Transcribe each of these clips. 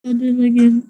Ada lagi yang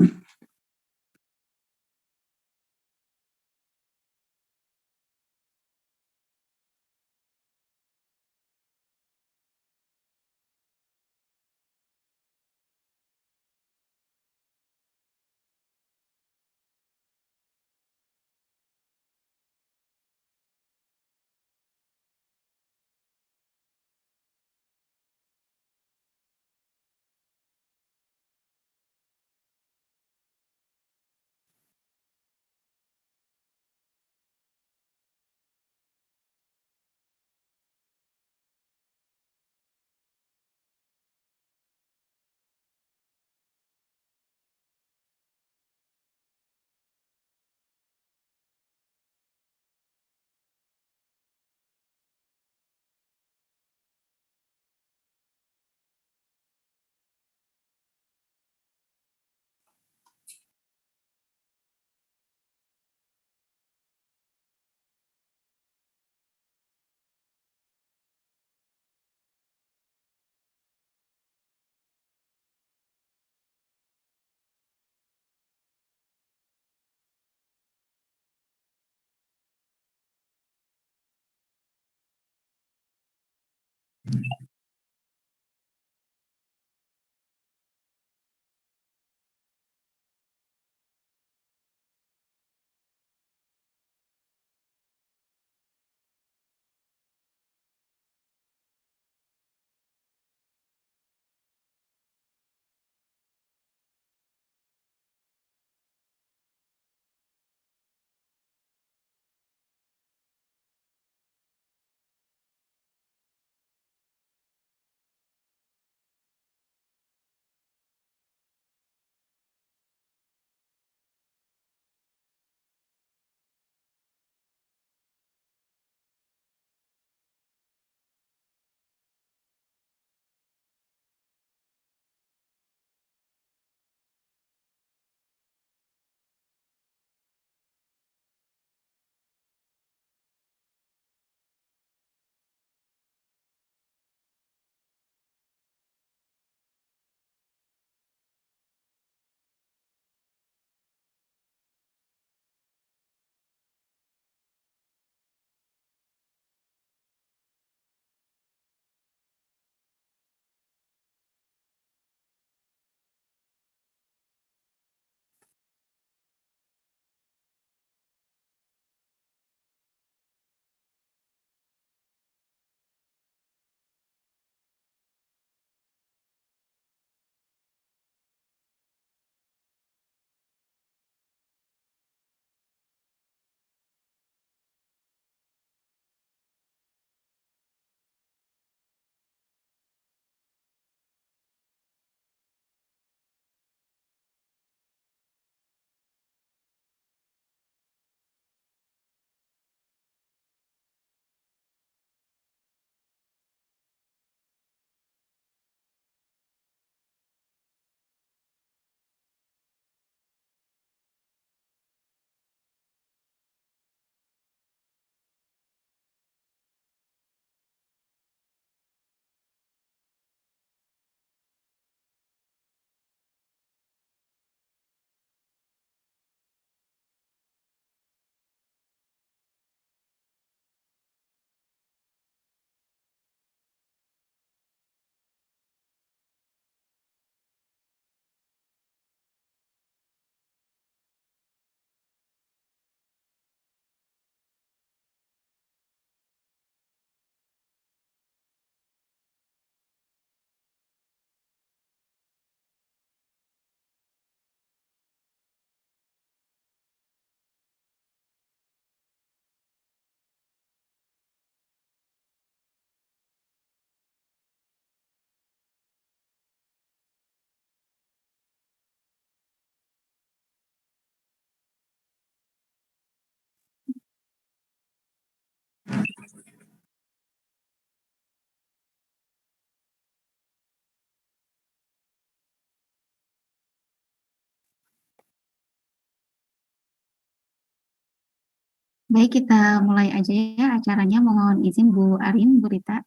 baik, kita mulai aja ya acaranya. Mohon izin Bu Arin, Bu Rita.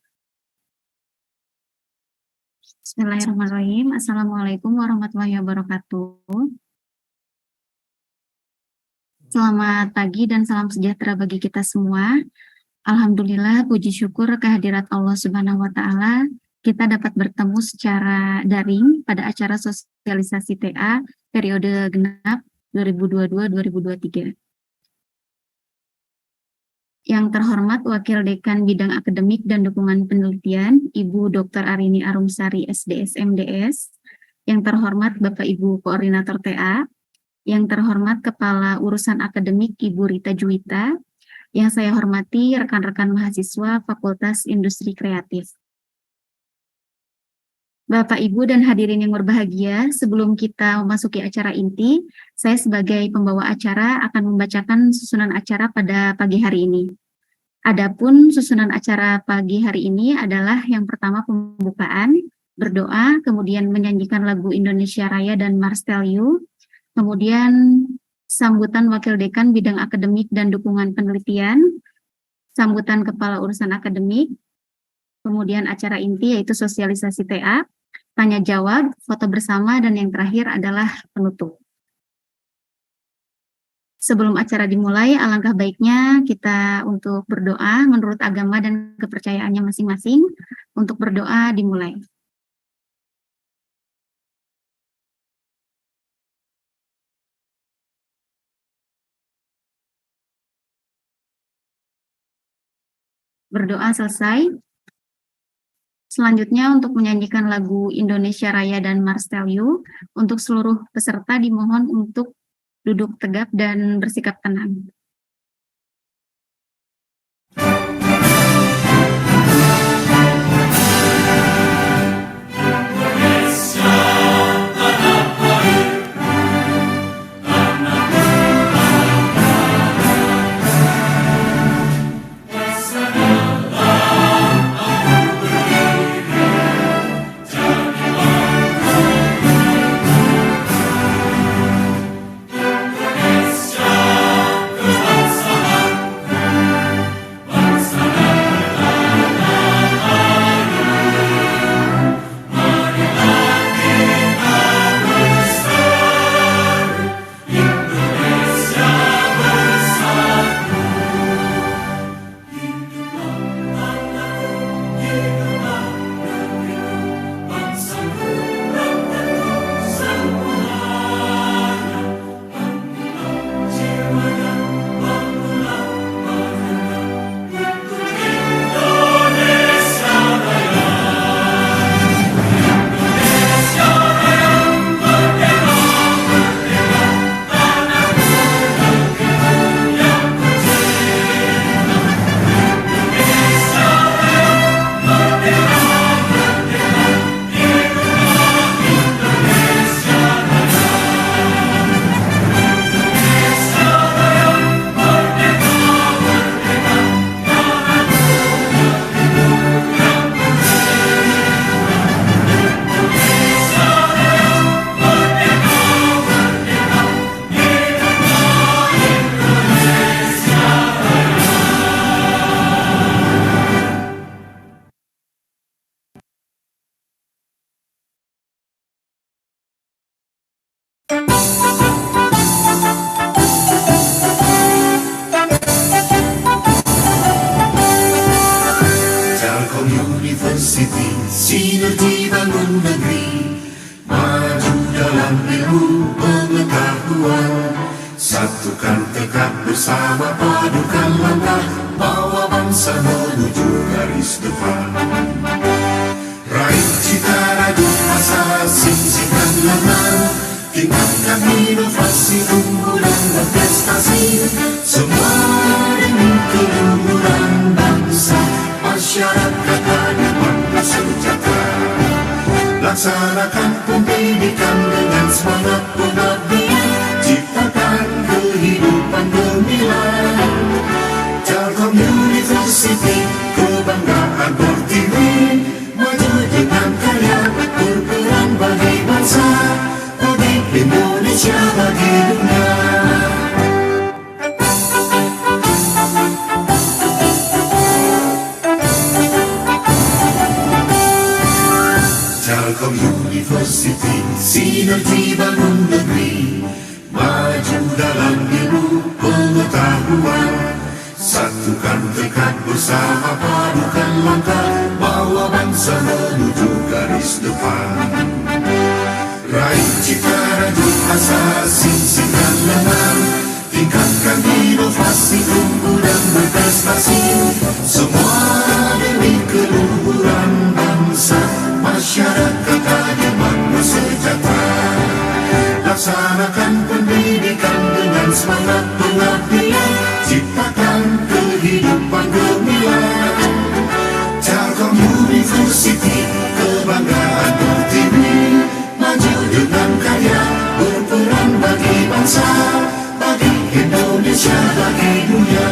Bismillahirrahmanirrahim. Assalamualaikum warahmatullahi wabarakatuh. Selamat pagi dan salam sejahtera bagi kita semua. Alhamdulillah, puji syukur kehadirat Allah Subhanahu wa Ta'ala, kita dapat bertemu secara daring pada acara sosialisasi TA periode genap 2022-2023. Yang terhormat Wakil Dekan Bidang Akademik dan Dukungan Penelitian, Ibu Dr. Arini Arumsari, SDS, MDS. Yang terhormat Bapak Ibu Koordinator TA. Yang terhormat Kepala Urusan Akademik Ibu Rita Juwita. Yang saya hormati rekan-rekan mahasiswa Fakultas Industri Kreatif. Bapak, Ibu, dan hadirin yang berbahagia, sebelum kita memasuki acara inti, saya sebagai pembawa acara akan membacakan susunan acara pada pagi hari ini. Adapun susunan acara pagi hari ini adalah yang pertama pembukaan, berdoa, kemudian menyanyikan lagu Indonesia Raya dan Mars Tell You, kemudian sambutan Wakil Dekan Bidang Akademik dan Dukungan Penelitian, sambutan Kepala Urusan Akademik, kemudian acara inti yaitu sosialisasi TA, tanya jawab, foto bersama, dan yang terakhir adalah penutup. Sebelum acara dimulai, alangkah baiknya kita untuk berdoa menurut agama dan kepercayaannya masing-masing. Untuk berdoa dimulai. Berdoa selesai. Selanjutnya untuk menyanyikan lagu Indonesia Raya dan Mars Tell You, untuk seluruh peserta dimohon untuk duduk tegap dan bersikap tenang. University, sinergi bangun negeri, maju dalam ilmu pengetahuan, satukan tekad bersama, padukan langkah, bawa bangsa menuju garis depan. Raih cita raju asa, singsingkan lengan, tingkatkan inovasi, unggulan dan prestasi, semua demi keluhuran bangsa, masyarakat adil makmur sejahtera. Laksanakan pendidikan dengan semangat pengabdian, ciptakan kehidupan gemilang. Telkom University, kebanggaan Pertiwi, maju dengan karya, berperan bagi bangsa, bagi Indonesia, bagi dunia. Telkom University, sinergi bangun negeri, maju dalam ilmu pengetahuan. Satukan tekad bersama, padukan langkah, bawa bangsa menuju garis depan. Raih cita rajuk asa, singsingkan lengan, tingkatkan inovasi, tumbuh dan berprestasi. Semua demi keluhuran bangsa, masyarakat adil makmur sejahtera. Laksanakan pendidikan dengan semangat pengabdian, ciptakan kehidupan gemilang. Telkom University, kebanggaan Pertiwi, maju dengan karya, berperan bagi bangsa, bagi Indonesia, bagi dunia.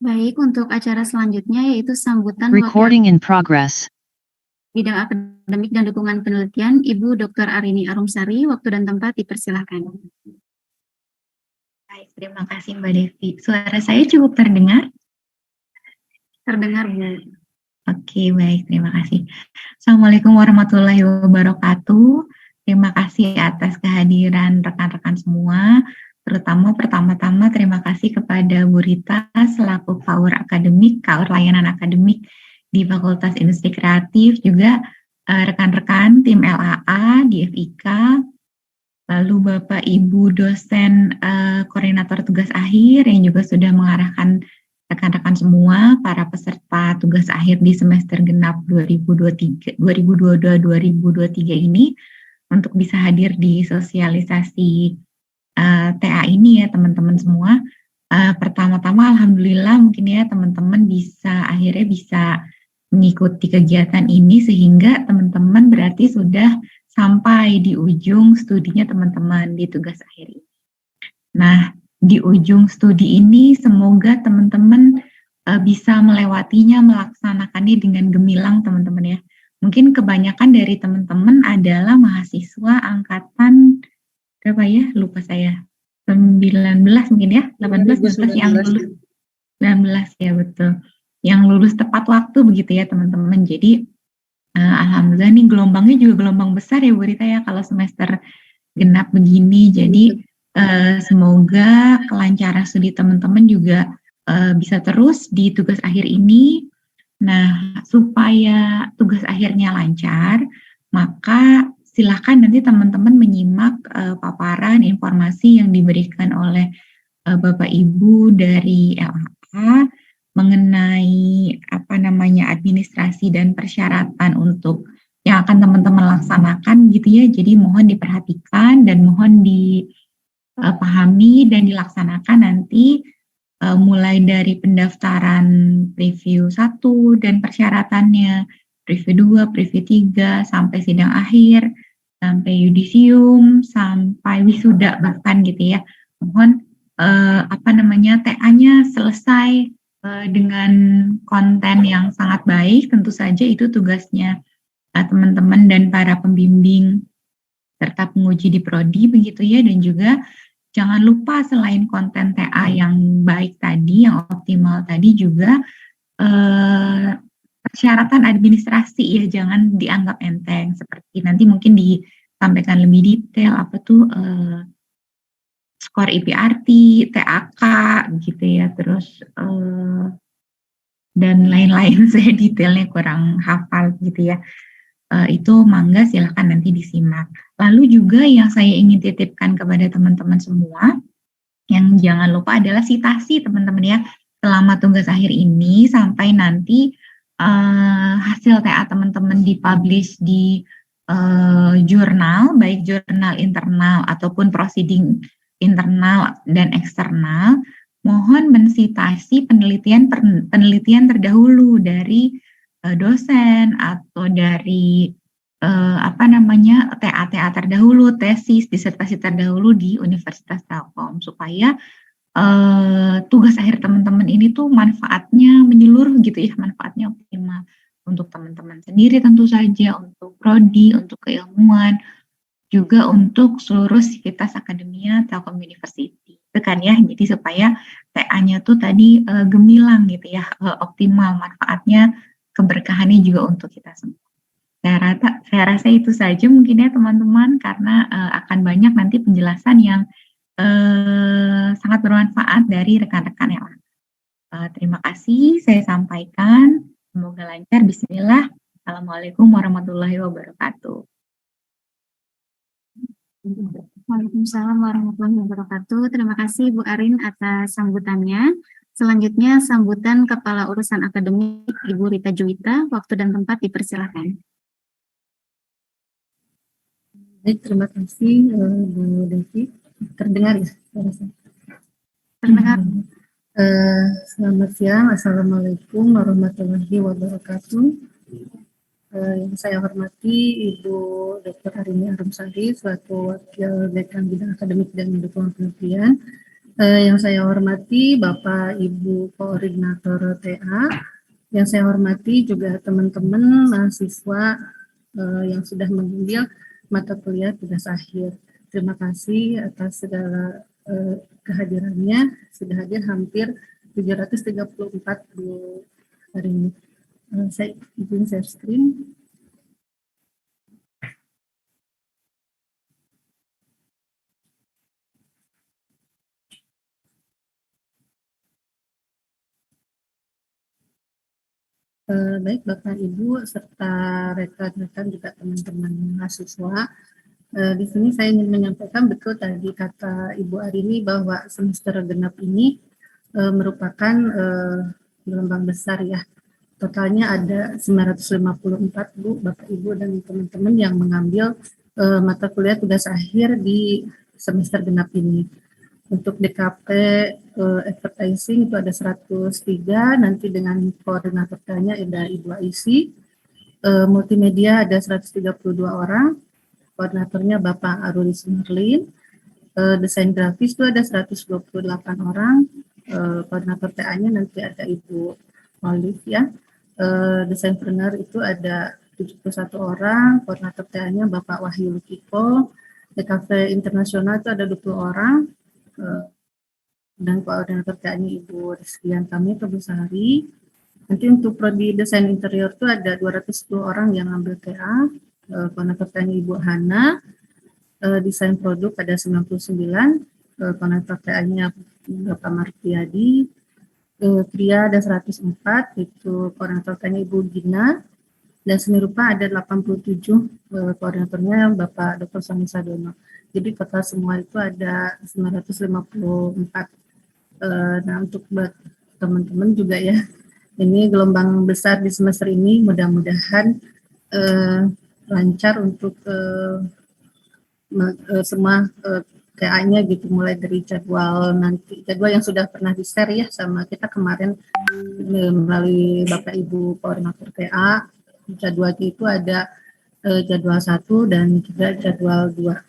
Baik, untuk acara selanjutnya yaitu sambutan Wakil Recording in progress. Bidang Akademik dan Dukungan Penelitian, Ibu Dr. Arini Arumsari. Waktu dan tempat dipersilahkan. Baik, terima kasih Mbak Devi. Suara saya cukup terdengar? Terdengar, Bu. Oke, baik, terima kasih. Assalamualaikum warahmatullahi wabarakatuh. Terima kasih atas kehadiran rekan-rekan semua. Terutama pertama-tama terima kasih kepada Bu Rita selaku Kaur Akademik, Kaur Layanan Akademik di Fakultas Industri Kreatif, juga rekan-rekan tim LAA di FIK, lalu Bapak Ibu dosen koordinator tugas akhir yang juga sudah mengarahkan rekan-rekan semua, para peserta tugas akhir di semester genap 2022-2023 ini untuk bisa hadir di sosialisasi TA ini ya teman-teman semua. Pertama-tama alhamdulillah mungkin ya teman-teman akhirnya bisa mengikuti kegiatan ini, sehingga teman-teman berarti sudah sampai di ujung studinya teman-teman di tugas akhir ini. Nah, di ujung studi ini semoga teman-teman bisa melewatinya, melaksanakannya dengan gemilang teman-teman ya. Mungkin kebanyakan dari teman-teman adalah mahasiswa angkatan berapa ya? Lupa saya. 19 mungkin ya? 18, 19 yang lulus. 19 ya, betul. Yang lulus tepat waktu begitu ya teman-teman. Jadi alhamdulillah nih gelombangnya juga gelombang besar ya Bu Rita ya kalau semester genap begini. Jadi semoga kelancaran studi teman-teman juga bisa terus di tugas akhir ini. Nah, supaya tugas akhirnya lancar, maka silakan nanti teman-teman menyimak paparan informasi yang diberikan oleh Bapak Ibu dari LHA mengenai administrasi dan persyaratan untuk yang akan teman-teman laksanakan gitu ya. Jadi mohon diperhatikan dan mohon dipahami dan dilaksanakan nanti mulai dari pendaftaran preview 1 dan persyaratannya, preview 2, preview 3 sampai sidang akhir, sampai yudisium, sampai wisuda bahkan gitu ya. Mohon TA-nya selesai dengan konten yang sangat baik. Tentu saja itu tugasnya teman-teman dan para pembimbing serta penguji di prodi begitu ya. Dan juga jangan lupa selain konten TA yang baik tadi, yang optimal tadi, juga persyaratan administrasi ya, jangan dianggap enteng. Seperti nanti mungkin disampaikan lebih detail skor IPRT, TAK gitu ya, terus dan lain-lain. Saya detailnya kurang hafal gitu ya. Itu mangga silahkan nanti disimak. Lalu juga yang saya ingin titipkan kepada teman-teman semua, yang jangan lupa adalah sitasi teman-teman ya, selama tugas akhir ini sampai nanti hasil TA teman-teman dipublish di jurnal, baik jurnal internal ataupun proceeding internal dan eksternal. Mohon mensitasi penelitian terdahulu dari dosen atau dari TA terdahulu, tesis, disertasi terdahulu di Universitas Telkom, supaya tugas akhir teman-teman ini tuh manfaatnya menyeluruh gitu ya, manfaatnya optimal. untuk teman-teman sendiri tentu saja, untuk prodi, untuk keilmuan, juga untuk seluruh sivitas akademia Telkom University. Itu kan ya, jadi supaya TA-nya tuh tadi gemilang gitu ya, optimal manfaatnya, keberkahannya juga untuk kita semua. Saya rasa itu saja mungkin ya teman-teman, karena akan banyak nanti penjelasan yang sangat bermanfaat dari rekan-rekan yang lain. Terima kasih saya sampaikan, semoga lancar. Bismillah. Assalamualaikum warahmatullahi wabarakatuh. Waalaikumsalam warahmatullahi wabarakatuh. Terima kasih Bu Arin atas sambutannya. Selanjutnya sambutan Kepala Urusan Akademik Ibu Rita Juwita. Waktu dan tempat dipersilakan. Baik, terima kasih Bu Devi. Terdengar ya suara saya? Terdengar. Selamat siang, Assalamualaikum warahmatullahi wabarakatuh. Yang saya hormati Ibu Dr. Arini Arumsari selaku Wakil Dekan Bidang Akademik dan Dukungan Penelitian. Yang saya hormati Bapak Ibu Koordinator TA. Yang saya hormati juga teman-teman mahasiswa yang sudah mengambil mata kuliah tugas akhir. Terima kasih atas segala kehadirannya. Sudah hadir hampir 734 Bu hari ini. Saya izin share screen. Baik Bapak Ibu serta rekan-rekan juga teman-teman mahasiswa. Di sini saya ingin menyampaikan betul tadi kata Ibu Arini bahwa semester genap ini merupakan gelombang besar ya. Totalnya ada 954 Bu, Bapak Ibu dan teman-teman yang mengambil mata kuliah tugas akhir di semester genap ini. Untuk DKP advertising itu ada 103, nanti dengan koordinator tanya ada Ibu Aisy. Multimedia ada 132 orang, koordinatornya Bapak Aruli Sumarlin. Desain grafis itu ada 128 orang, koordinator TA-nya nanti ada Ibu Olive ya. Desainpreneur itu ada 71 orang, koordinator TA-nya Bapak Wahyu Lukiko. DKV internasional itu ada 20 orang, dan koordinator TA-nya Ibu Rizkian kami Kebusari. Nanti untuk prodi desain interior itu ada 210 orang yang ambil TA, koordinator TA-nya Ibu Hana. Desain produk ada 99, koordinator TA-nya Bapak Martiadi. Kria ada 104, itu koordinator TA-nya Ibu Gina. Dan seni rupa ada 87, koordinatornya Bapak Dr. Soni Sadono. Jadi total semua itu ada 954. Nah untuk buat teman-teman juga ya, ini gelombang besar di semester ini, mudah-mudahan lancar untuk semua TA-nya gitu, mulai dari jadwal yang sudah pernah di-share ya sama kita kemarin melalui Bapak Ibu Koordinator TA. Jadwalnya itu ada jadwal 1 dan juga jadwal 2.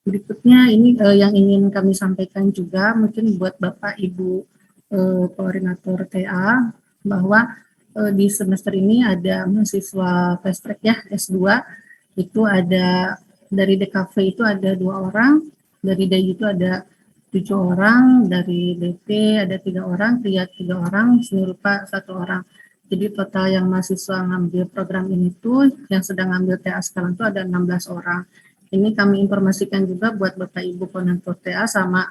Berikutnya ini yang ingin kami sampaikan juga mungkin buat Bapak Ibu Koordinator TA bahwa di semester ini ada mahasiswa fast track ya S2, itu ada dari DKV itu ada 2 orang, dari DAI itu ada 7 orang, dari DP ada 3 orang, Kria 3 orang, seni rupa 1 orang. Jadi total yang mahasiswa ngambil program ini tuh yang sedang ngambil TA sekarang itu ada 16 orang. Ini kami informasikan juga buat Bapak Ibu koordinator TA sama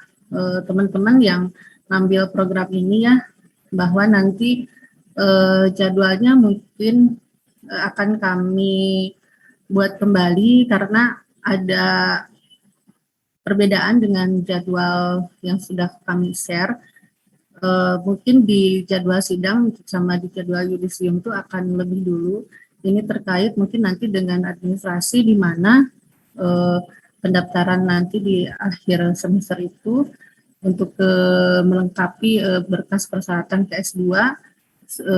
teman-teman yang ngambil program ini ya, bahwa nanti jadwalnya mungkin akan kami buat kembali karena ada perbedaan dengan jadwal yang sudah kami share. Mungkin di jadwal sidang sama di jadwal yudisium itu akan lebih dulu. Ini terkait mungkin nanti dengan administrasi di mana pendaftaran nanti di akhir semester itu untuk melengkapi berkas persyaratan ke S2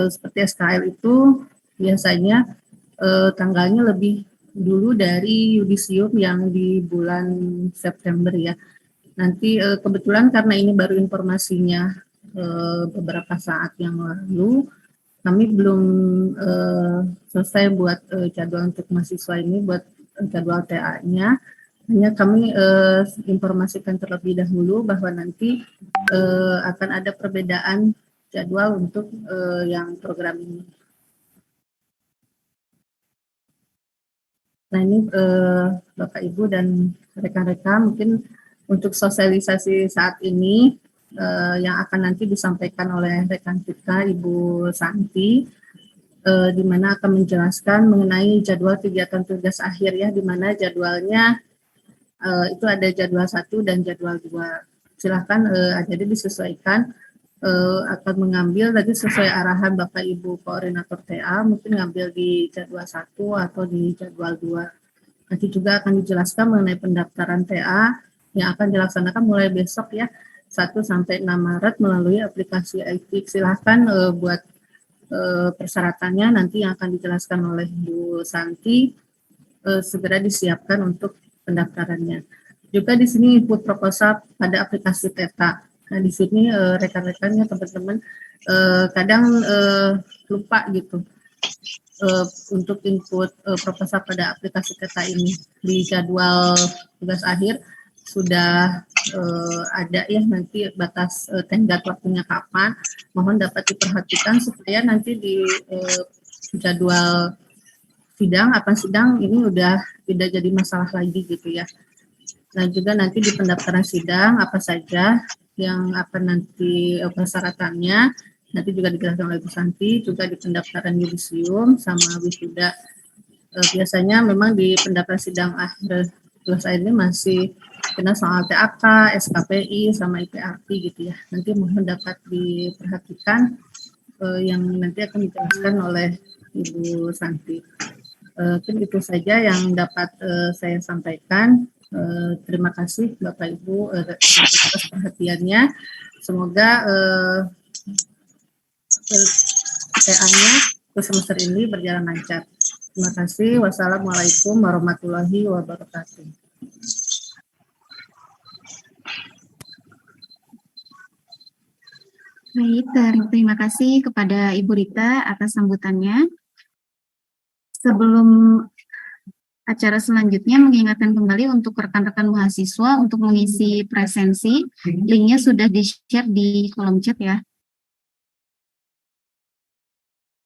seperti SKL itu biasanya tanggalnya lebih dulu dari yudisium yang di bulan September ya. Nanti kebetulan karena ini baru informasinya beberapa saat yang lalu. Kami belum selesai buat jadwal untuk mahasiswa ini, buat jadwal TA-nya. Hanya kami informasikan terlebih dahulu bahwa nanti akan ada perbedaan jadwal untuk yang program ini. Nah ini Bapak Ibu dan rekan-rekan, mungkin untuk sosialisasi saat ini yang akan nanti disampaikan oleh rekan kita Ibu Santi, di mana akan menjelaskan mengenai jadwal kegiatan tugas akhir ya, di mana jadwalnya itu ada jadwal 1 dan jadwal 2. Silahkan jadi disesuaikan, akan mengambil tadi sesuai arahan Bapak Ibu Koordinator TA, mungkin ngambil di jadwal 1 atau di jadwal 2. Nanti juga akan dijelaskan mengenai pendaftaran TA yang akan dilaksanakan mulai besok ya, 1 sampai 6 Maret melalui aplikasi iFix. Silahkan buat persyaratannya nanti yang akan dijelaskan oleh Bu Santi segera disiapkan untuk pendaftarannya. Juga di sini input proposal pada aplikasi Peta. Nah di sini rekan-rekannya teman-teman kadang lupa gitu untuk input proposal pada aplikasi Peta ini. Di jadwal tugas akhir sudah ada ya nanti batas tenggat waktunya kapan. Mohon dapat diperhatikan supaya nanti di jadwal sidang ini udah tidak jadi masalah lagi gitu ya. Nah juga nanti di pendaftaran sidang apa saja yang akan nanti persyaratannya nanti juga dijelaskan oleh Bu Santi. Juga di pendaftaran yudisium sama wisuda biasanya memang di pendaftaran sidang akhir tugas ini masih kena soal TAK, SKPI sama IPRT gitu ya. Nanti mohon dapat diperhatikan yang nanti akan dijelaskan oleh Ibu Santi. Mungkin itu saja yang dapat saya sampaikan. Terima kasih Bapak Ibu atas perhatiannya. Semoga TA-nya ke semester ini berjalan lancar. Terima kasih. Wassalamualaikum warahmatullahi wabarakatuh. Baik, terima kasih kepada Ibu Rita atas sambutannya. Sebelum acara selanjutnya, mengingatkan kembali untuk rekan-rekan mahasiswa untuk mengisi presensi. Linknya sudah di-share di kolom chat ya.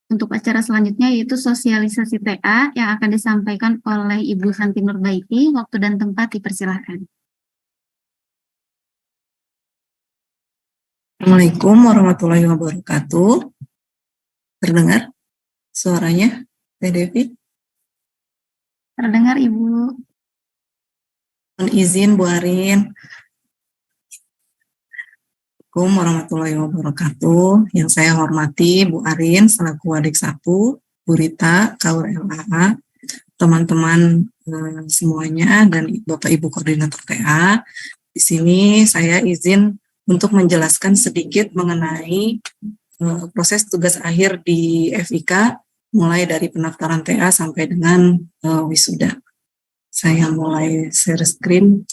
Untuk acara selanjutnya yaitu sosialisasi TA yang akan disampaikan oleh Ibu Santi Nurbaiti. Waktu dan tempat dipersilahkan. Assalamualaikum warahmatullahi wabarakatuh. Terdengar suaranya, Teh Devi? Terdengar Ibu. Mohon izin Bu Arin. Assalamualaikum warahmatullahi wabarakatuh. Yang saya hormati Bu Arin selaku Adik 1, Bu Rita, KUR LAA, teman-teman semuanya, dan Bapak Ibu Koordinator TA. Di sini saya izin untuk menjelaskan sedikit mengenai proses tugas akhir di FIK, mulai dari pendaftaran TA sampai dengan wisuda. Saya mulai share screen.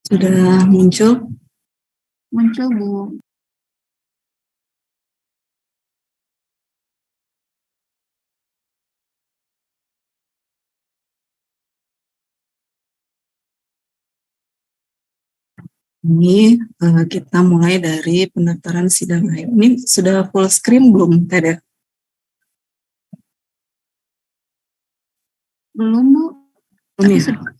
Sudah muncul? Muncul Bu. Ini kita mulai dari pendaftaran sidang akhir. Ini sudah full screen belum, Teh? Belum Bu. Belum ya? Sudah.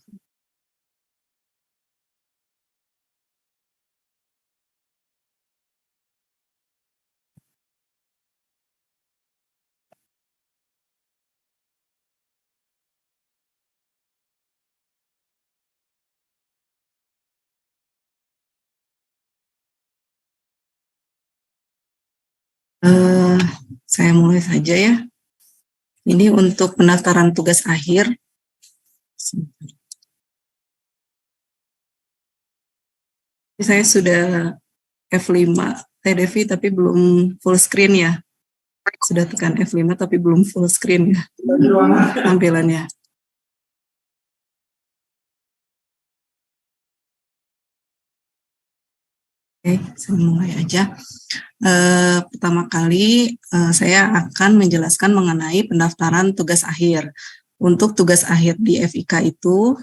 Saya mulai saja ya. Ini untuk pendaftaran tugas akhir. Saya sudah F5 Teh Devi tapi belum full screen ya. Sudah tekan F5 tapi belum full screen ya tampilannya. Oke, saya mulai aja. Pertama kali saya akan menjelaskan mengenai pendaftaran tugas akhir. Untuk tugas akhir di FIK itu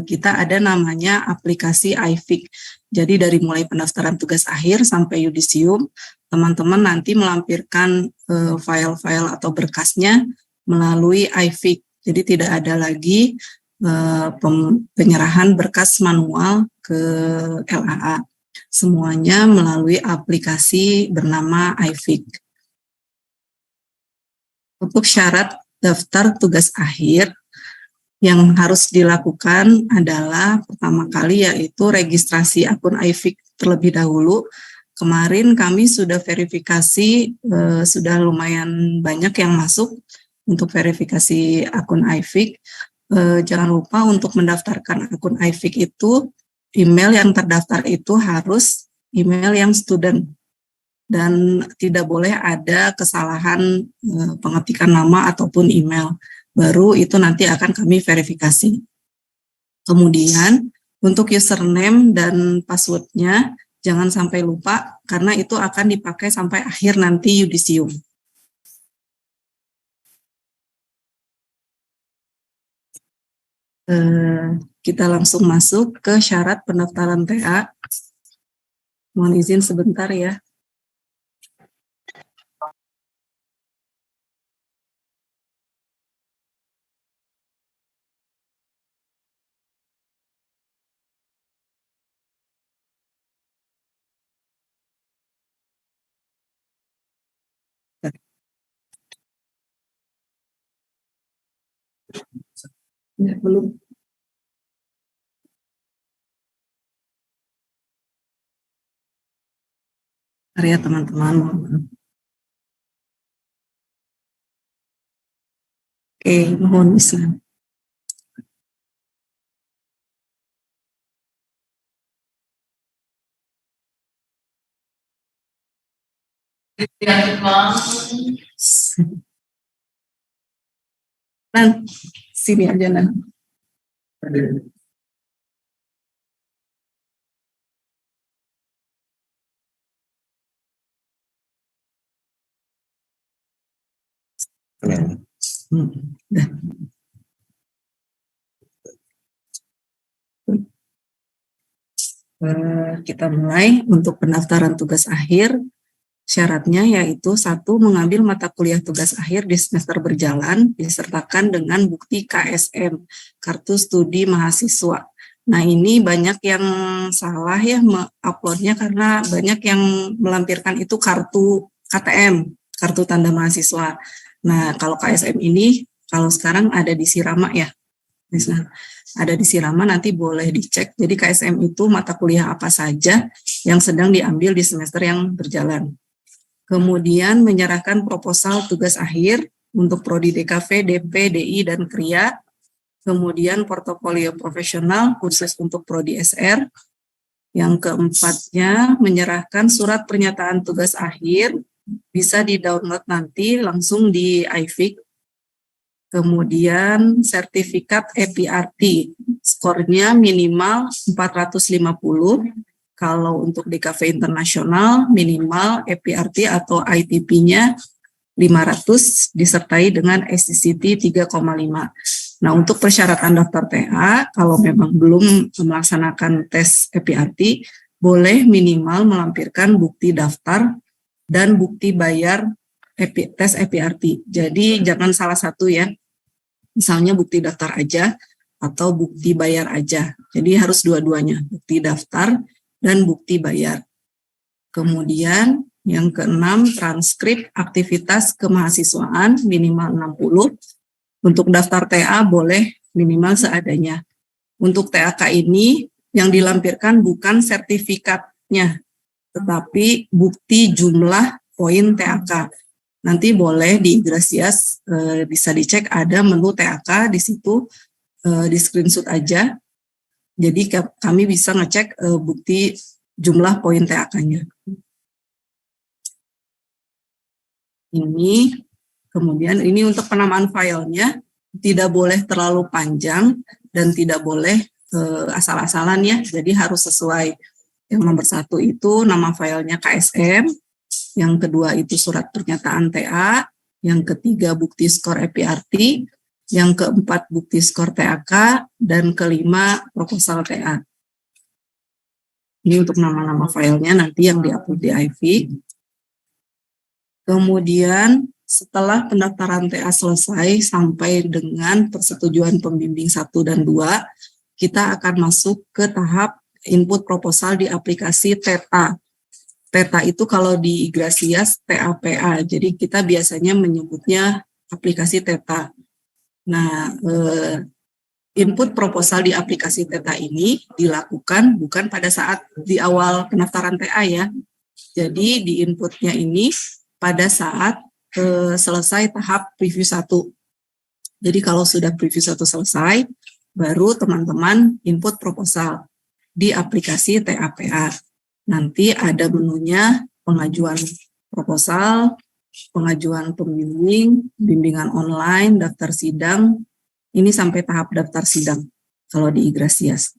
kita ada namanya aplikasi iFIK. Jadi dari mulai pendaftaran tugas akhir sampai yudisium, teman-teman nanti melampirkan file-file atau berkasnya melalui iFIK. Jadi tidak ada lagi penyerahan berkas manual ke LAA. Semuanya melalui aplikasi bernama iFIK. Untuk syarat daftar tugas akhir yang harus dilakukan adalah pertama kali yaitu registrasi akun iFIK terlebih dahulu. Kemarin kami sudah verifikasi, sudah lumayan banyak yang masuk untuk verifikasi akun iFIK. Jangan lupa untuk mendaftarkan akun iFIK itu, email yang terdaftar itu harus email yang student dan tidak boleh ada kesalahan pengetikan nama ataupun email. Baru itu nanti akan kami verifikasi. Kemudian untuk username dan passwordnya jangan sampai lupa karena itu akan dipakai sampai akhir nanti yudisium. Kita langsung masuk ke syarat pendaftaran TA. Mohon izin sebentar ya. Ya, belum. Ya teman-teman. Oke, mohon bisa. Nan, sini aja Nan. Dah. Kita mulai untuk pendaftaran tugas akhir. Syaratnya yaitu 1. Mengambil mata kuliah tugas akhir di semester berjalan disertakan dengan bukti KSM, Kartu Studi Mahasiswa. Nah ini banyak yang salah ya uploadnya karena banyak yang melampirkan itu kartu KTM, Kartu Tanda Mahasiswa. Nah kalau KSM ini kalau sekarang ada di Sirama ya, misalnya ada di Sirama nanti boleh dicek. Jadi KSM itu mata kuliah apa saja yang sedang diambil di semester yang berjalan. Kemudian menyerahkan proposal tugas akhir untuk Prodi DKV, DP, DI, dan KRIA. Kemudian portofolio profesional khusus untuk Prodi SR. Yang keempatnya menyerahkan surat pernyataan tugas akhir, bisa di-download nanti langsung di iFIK. Kemudian sertifikat EPRT, skornya minimal 450. Kalau untuk DKV internasional minimal EPRT atau ITP-nya 500 disertai dengan SCCT 3,5. Nah, untuk persyaratan daftar TA kalau memang belum melaksanakan tes EPRT boleh minimal melampirkan bukti daftar dan bukti bayar tes EPRT. Jadi jangan salah satu ya. Misalnya bukti daftar aja atau bukti bayar aja. Jadi harus dua-duanya, bukti daftar dan bukti bayar. Kemudian yang keenam, transkrip aktivitas kemahasiswaan minimal 60. Untuk daftar TA boleh minimal seadanya. Untuk TAK ini yang dilampirkan bukan sertifikatnya, tetapi bukti jumlah poin TAK. Nanti boleh di Grasias bisa dicek ada menu TAK di situ, di screenshot aja. Jadi kami bisa ngecek bukti jumlah poin TAK-nya. Ini, kemudian ini untuk penamaan filenya, tidak boleh terlalu panjang dan tidak boleh asal-asalan ya, jadi harus sesuai. Yang nomor 1 itu nama filenya KSM, yang kedua itu surat pernyataan TA, yang ketiga bukti skor EPRT, yang keempat bukti skor TAK, dan kelima proposal TA. Ini untuk nama-nama filenya nanti yang diupload di iFix. Kemudian setelah pendaftaran TA selesai sampai dengan persetujuan pembimbing 1 dan 2, kita akan masuk ke tahap input proposal di aplikasi TETA. TETA itu kalau di Igrasias TAPA, jadi kita biasanya menyebutnya aplikasi TETA. Nah, input proposal di aplikasi TETA ini dilakukan bukan pada saat di awal pendaftaran TA ya. Jadi di inputnya ini pada saat selesai tahap preview 1. Jadi kalau sudah preview 1 selesai, baru teman-teman input proposal di aplikasi TAPA. Nanti ada menunya pengajuan proposal, pengajuan pembimbing, bimbingan online, daftar sidang, ini sampai tahap daftar sidang kalau di Igrasias.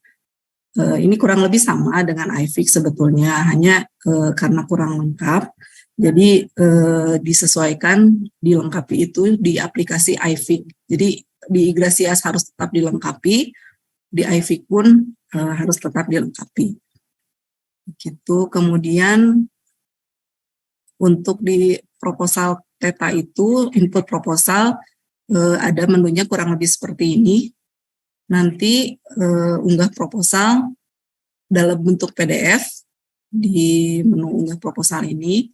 Ini kurang lebih sama dengan iFix sebetulnya, hanya karena kurang lengkap, jadi disesuaikan, dilengkapi itu di aplikasi iFix. Jadi di Igrasias harus tetap dilengkapi, di iFix pun harus tetap dilengkapi. Begitu. Kemudian untuk di proposal TETA itu, input proposal, ada menunya kurang lebih seperti ini. Nanti unggah proposal dalam bentuk PDF di menu unggah proposal ini.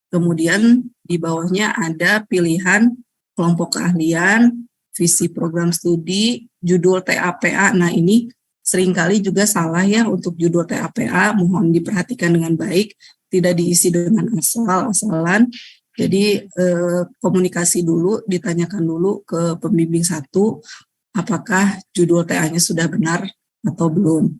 Kemudian di bawahnya ada pilihan kelompok keahlian, visi program studi, judul TAPA. Nah ini seringkali juga salah ya untuk judul TAPA, mohon diperhatikan dengan baik, tidak diisi dengan asal-asalan. Jadi komunikasi dulu, ditanyakan dulu ke pembimbing 1, apakah judul TA-nya sudah benar atau belum.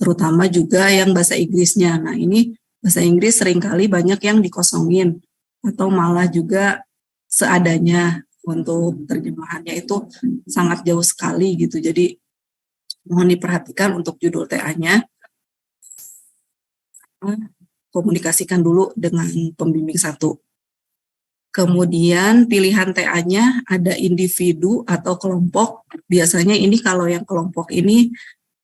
Terutama juga yang bahasa Inggrisnya. Nah ini bahasa Inggris seringkali banyak yang dikosongin, atau malah juga seadanya untuk terjemahannya itu sangat jauh sekali gitu. Jadi mohon diperhatikan untuk judul TA-nya. Komunikasikan dulu dengan pembimbing 1. Kemudian pilihan TA-nya ada individu atau kelompok. Biasanya ini kalau yang kelompok ini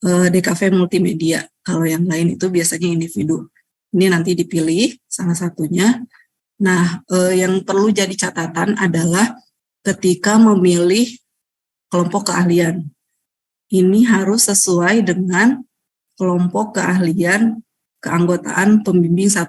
DKV multimedia. Kalau yang lain itu biasanya individu. Ini nanti dipilih salah satunya. Nah, yang perlu jadi catatan adalah ketika memilih kelompok keahlian. Ini harus sesuai dengan kelompok keahlian keanggotaan pembimbing 1.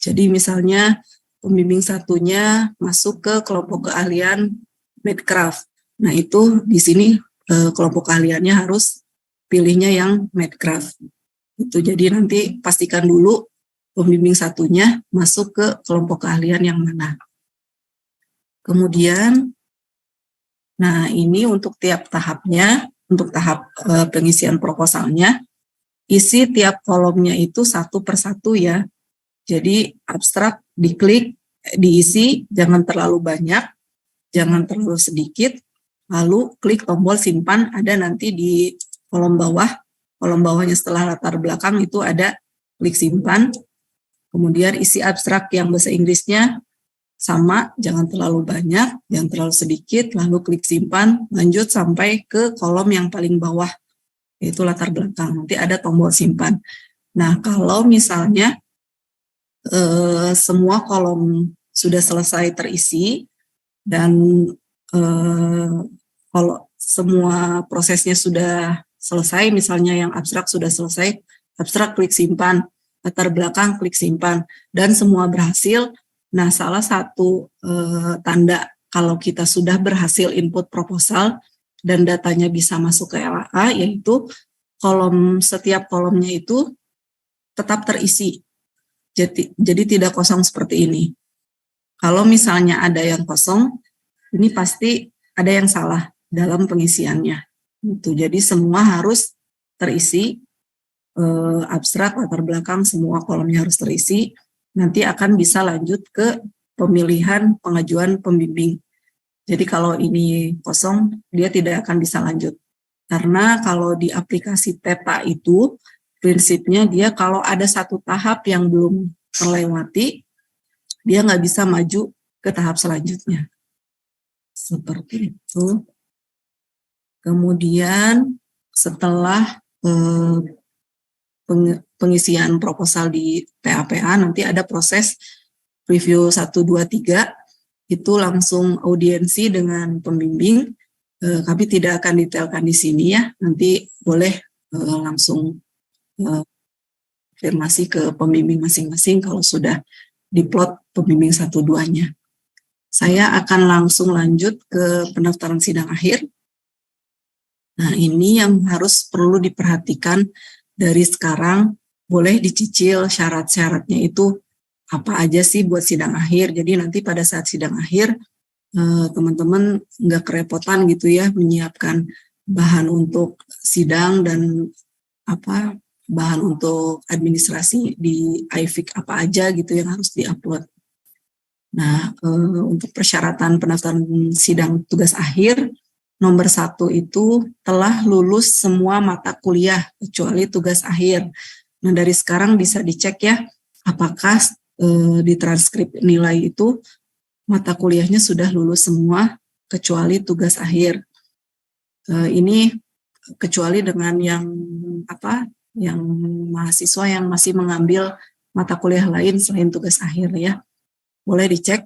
Jadi misalnya pembimbing 1-nya masuk ke kelompok keahlian Medcraft. Nah itu di sini kelompok keahliannya harus pilihnya yang Medcraft. Itu jadi nanti pastikan dulu pembimbing 1-nya masuk ke kelompok keahlian yang mana. Kemudian, nah ini untuk tiap tahapnya, untuk tahap pengisian proposalnya, isi tiap kolomnya itu 1 per 1 ya. Jadi abstrak diklik, diisi, jangan terlalu banyak, jangan terlalu sedikit, lalu klik tombol simpan, ada nanti di kolom bawahnya setelah latar belakang itu ada klik simpan, kemudian isi abstrak yang bahasa Inggrisnya sama, jangan terlalu banyak, jangan terlalu sedikit, lalu klik simpan, lanjut sampai ke kolom yang paling bawah, yaitu latar belakang, nanti ada tombol simpan. Nah kalau misalnya semua kolom sudah selesai terisi dan kalau semua prosesnya sudah selesai, misalnya yang abstrak sudah selesai, abstrak klik simpan, latar belakang klik simpan, dan semua berhasil. Nah, salah satu tanda kalau kita sudah berhasil input proposal dan datanya bisa masuk ke LAA, yaitu setiap kolomnya itu tetap terisi. Jadi tidak kosong seperti ini. Kalau misalnya ada yang kosong, ini pasti ada yang salah dalam pengisiannya. Gitu. Jadi semua harus terisi, abstrak, latar belakang, semua kolomnya harus terisi. Nanti akan bisa lanjut ke pemilihan pengajuan pembimbing. Jadi kalau ini kosong, dia tidak akan bisa lanjut. Karena kalau di aplikasi TETA itu, prinsipnya dia kalau ada satu tahap yang belum terlewati, dia nggak bisa maju ke tahap selanjutnya. Seperti itu. Kemudian setelah pengisian proposal di TAPA, nanti ada proses review 1, 2, 3, itu langsung audiensi dengan pembimbing. Kami tidak akan detailkan di sini ya, nanti boleh langsung konfirmasi ke pembimbing masing-masing kalau sudah diplot pembimbing 1, 2-nya. Saya akan langsung lanjut ke pendaftaran sidang akhir. Nah, ini yang harus perlu diperhatikan dari sekarang. Boleh dicicil syarat-syaratnya itu apa aja sih buat sidang akhir. Jadi nanti pada saat sidang akhir, teman-teman nggak kerepotan gitu ya, menyiapkan bahan untuk sidang dan bahan untuk administrasi di iFIC apa aja gitu yang harus diupload. Nah, untuk persyaratan pendaftaran sidang tugas akhir, nomor 1 itu telah lulus semua mata kuliah kecuali tugas akhir. Nah, dari sekarang bisa dicek ya, apakah di transkrip nilai itu mata kuliahnya sudah lulus semua kecuali tugas akhir. Ini kecuali dengan yang mahasiswa yang masih mengambil mata kuliah lain selain tugas akhir ya. Boleh dicek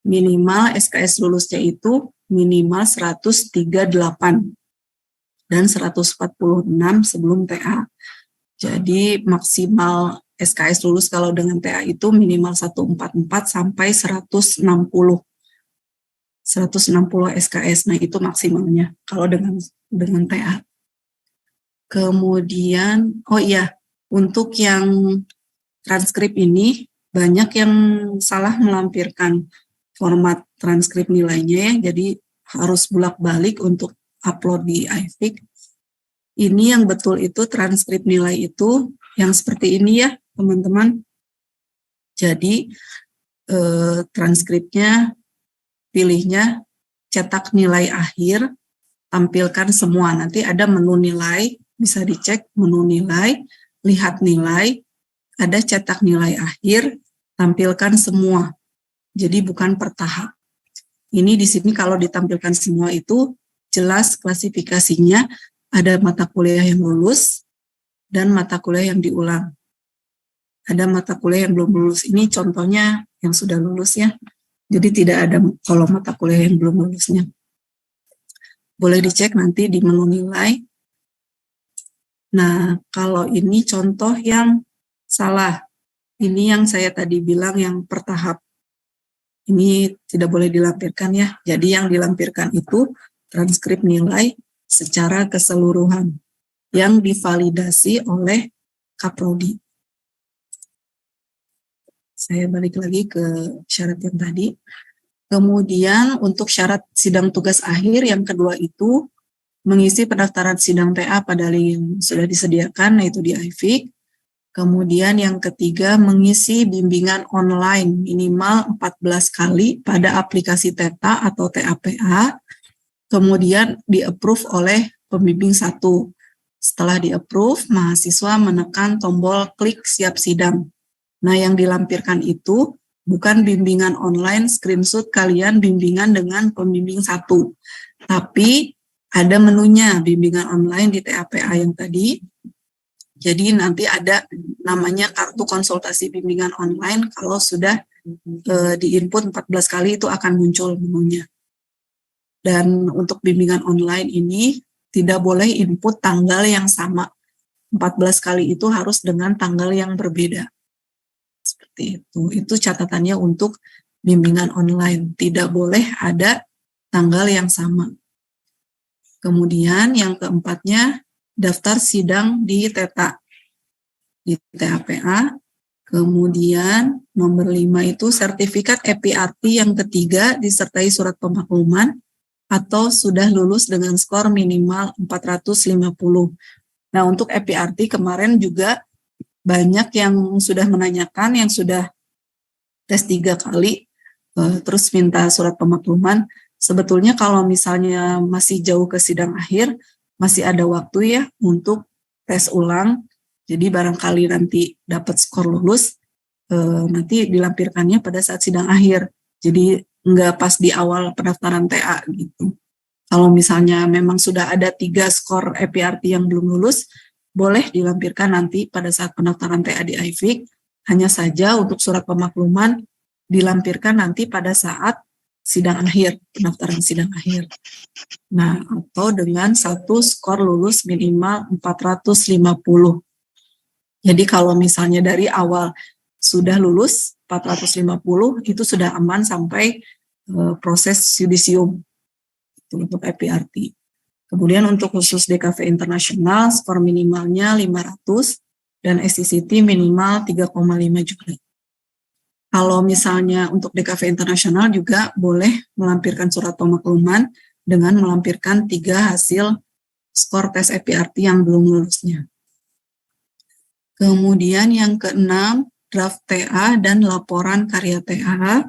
minimal SKS lulusnya itu minimal 138 dan 146 sebelum TA. Jadi maksimal SKS lulus kalau dengan TA itu minimal 144 sampai 160 SKS. Nah, itu maksimalnya kalau dengan TA. Kemudian, untuk yang transkrip ini banyak yang salah melampirkan format transkrip nilainya ya, jadi harus bolak-balik untuk upload di iFIC. Ini yang betul itu transkrip nilai itu yang seperti ini ya teman-teman. Jadi transkripnya pilihnya cetak nilai akhir, tampilkan semua. Nanti ada menu nilai, bisa dicek menu nilai, lihat nilai, ada cetak nilai akhir, tampilkan semua. Jadi bukan per tahap. Ini di sini kalau ditampilkan semua itu jelas klasifikasinya, ada mata kuliah yang lulus dan mata kuliah yang diulang. Ada mata kuliah yang belum lulus. Ini contohnya yang sudah lulus ya. Jadi tidak ada kalau mata kuliah yang belum lulusnya. Boleh dicek nanti di menu nilai. Nah, kalau ini contoh yang salah. Ini yang saya tadi bilang yang per tahap. Ini tidak boleh dilampirkan ya. Jadi yang dilampirkan itu transkrip nilai secara keseluruhan yang divalidasi oleh Kaprodi. Saya balik lagi ke syarat yang tadi. Kemudian untuk syarat sidang tugas akhir yang kedua itu mengisi pendaftaran sidang TA pada link yang sudah disediakan, yaitu di iFIC. Kemudian yang ketiga mengisi bimbingan online minimal 14 kali pada aplikasi TETA atau TAPA. Kemudian di-approve oleh pembimbing 1. Setelah di-approve, mahasiswa menekan tombol klik siap sidang. Nah, yang dilampirkan itu bukan bimbingan online screenshot kalian bimbingan dengan pembimbing 1. Tapi ada menunya bimbingan online di TAPA yang tadi. Jadi nanti ada namanya kartu konsultasi bimbingan online, kalau sudah di-input 14 kali itu akan muncul menunya. Dan untuk bimbingan online ini tidak boleh input tanggal yang sama. 14 kali itu harus dengan tanggal yang berbeda. Seperti itu. Itu catatannya untuk bimbingan online. Tidak boleh ada tanggal yang sama. Kemudian yang keempatnya, daftar sidang di TETA, di TAPA. Kemudian nomor 5 itu sertifikat EPRT yang ketiga disertai surat pemakluman atau sudah lulus dengan skor minimal 450. Nah, untuk EPRT kemarin juga banyak yang sudah menanyakan, yang sudah tes 3 kali, terus minta surat pemakluman. Sebetulnya kalau misalnya masih jauh ke sidang akhir, masih ada waktu ya untuk tes ulang. Jadi barangkali nanti dapat skor lulus, nanti dilampirkannya pada saat sidang akhir. Jadi nggak pas di awal pendaftaran TA gitu. Kalau misalnya memang sudah ada 3 skor EPRT yang belum lulus, boleh dilampirkan nanti pada saat pendaftaran TA di IFIK. Hanya saja untuk surat pemakluman dilampirkan nanti pada saat sidang akhir, pendaftaran sidang akhir. Nah, atau dengan 1 skor lulus minimal 450. Jadi kalau misalnya dari awal sudah lulus 450, itu sudah aman sampai proses yudisium untuk EPRT. Kemudian untuk khusus DKV internasional, skor minimalnya 500 dan SCCT minimal 3,5 juga. Kalau misalnya untuk DKV internasional juga boleh melampirkan surat pemakluman dengan melampirkan 3 hasil skor tes EPRT yang belum lulusnya. Kemudian yang keenam, draft TA dan laporan karya TA.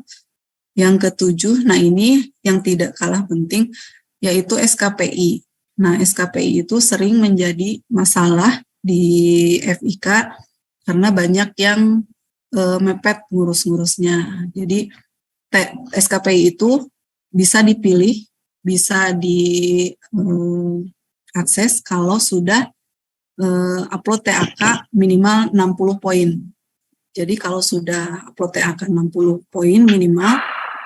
Yang ketujuh, nah ini yang tidak kalah penting, yaitu SKPI. Nah, SKPI itu sering menjadi masalah di FIK karena banyak yang mepet ngurus-ngurusnya. Jadi SKPI itu bisa dipilih, bisa diakses kalau sudah upload TAK minimal 60 poin. Jadi kalau sudah upload TAK 60 poin minimal,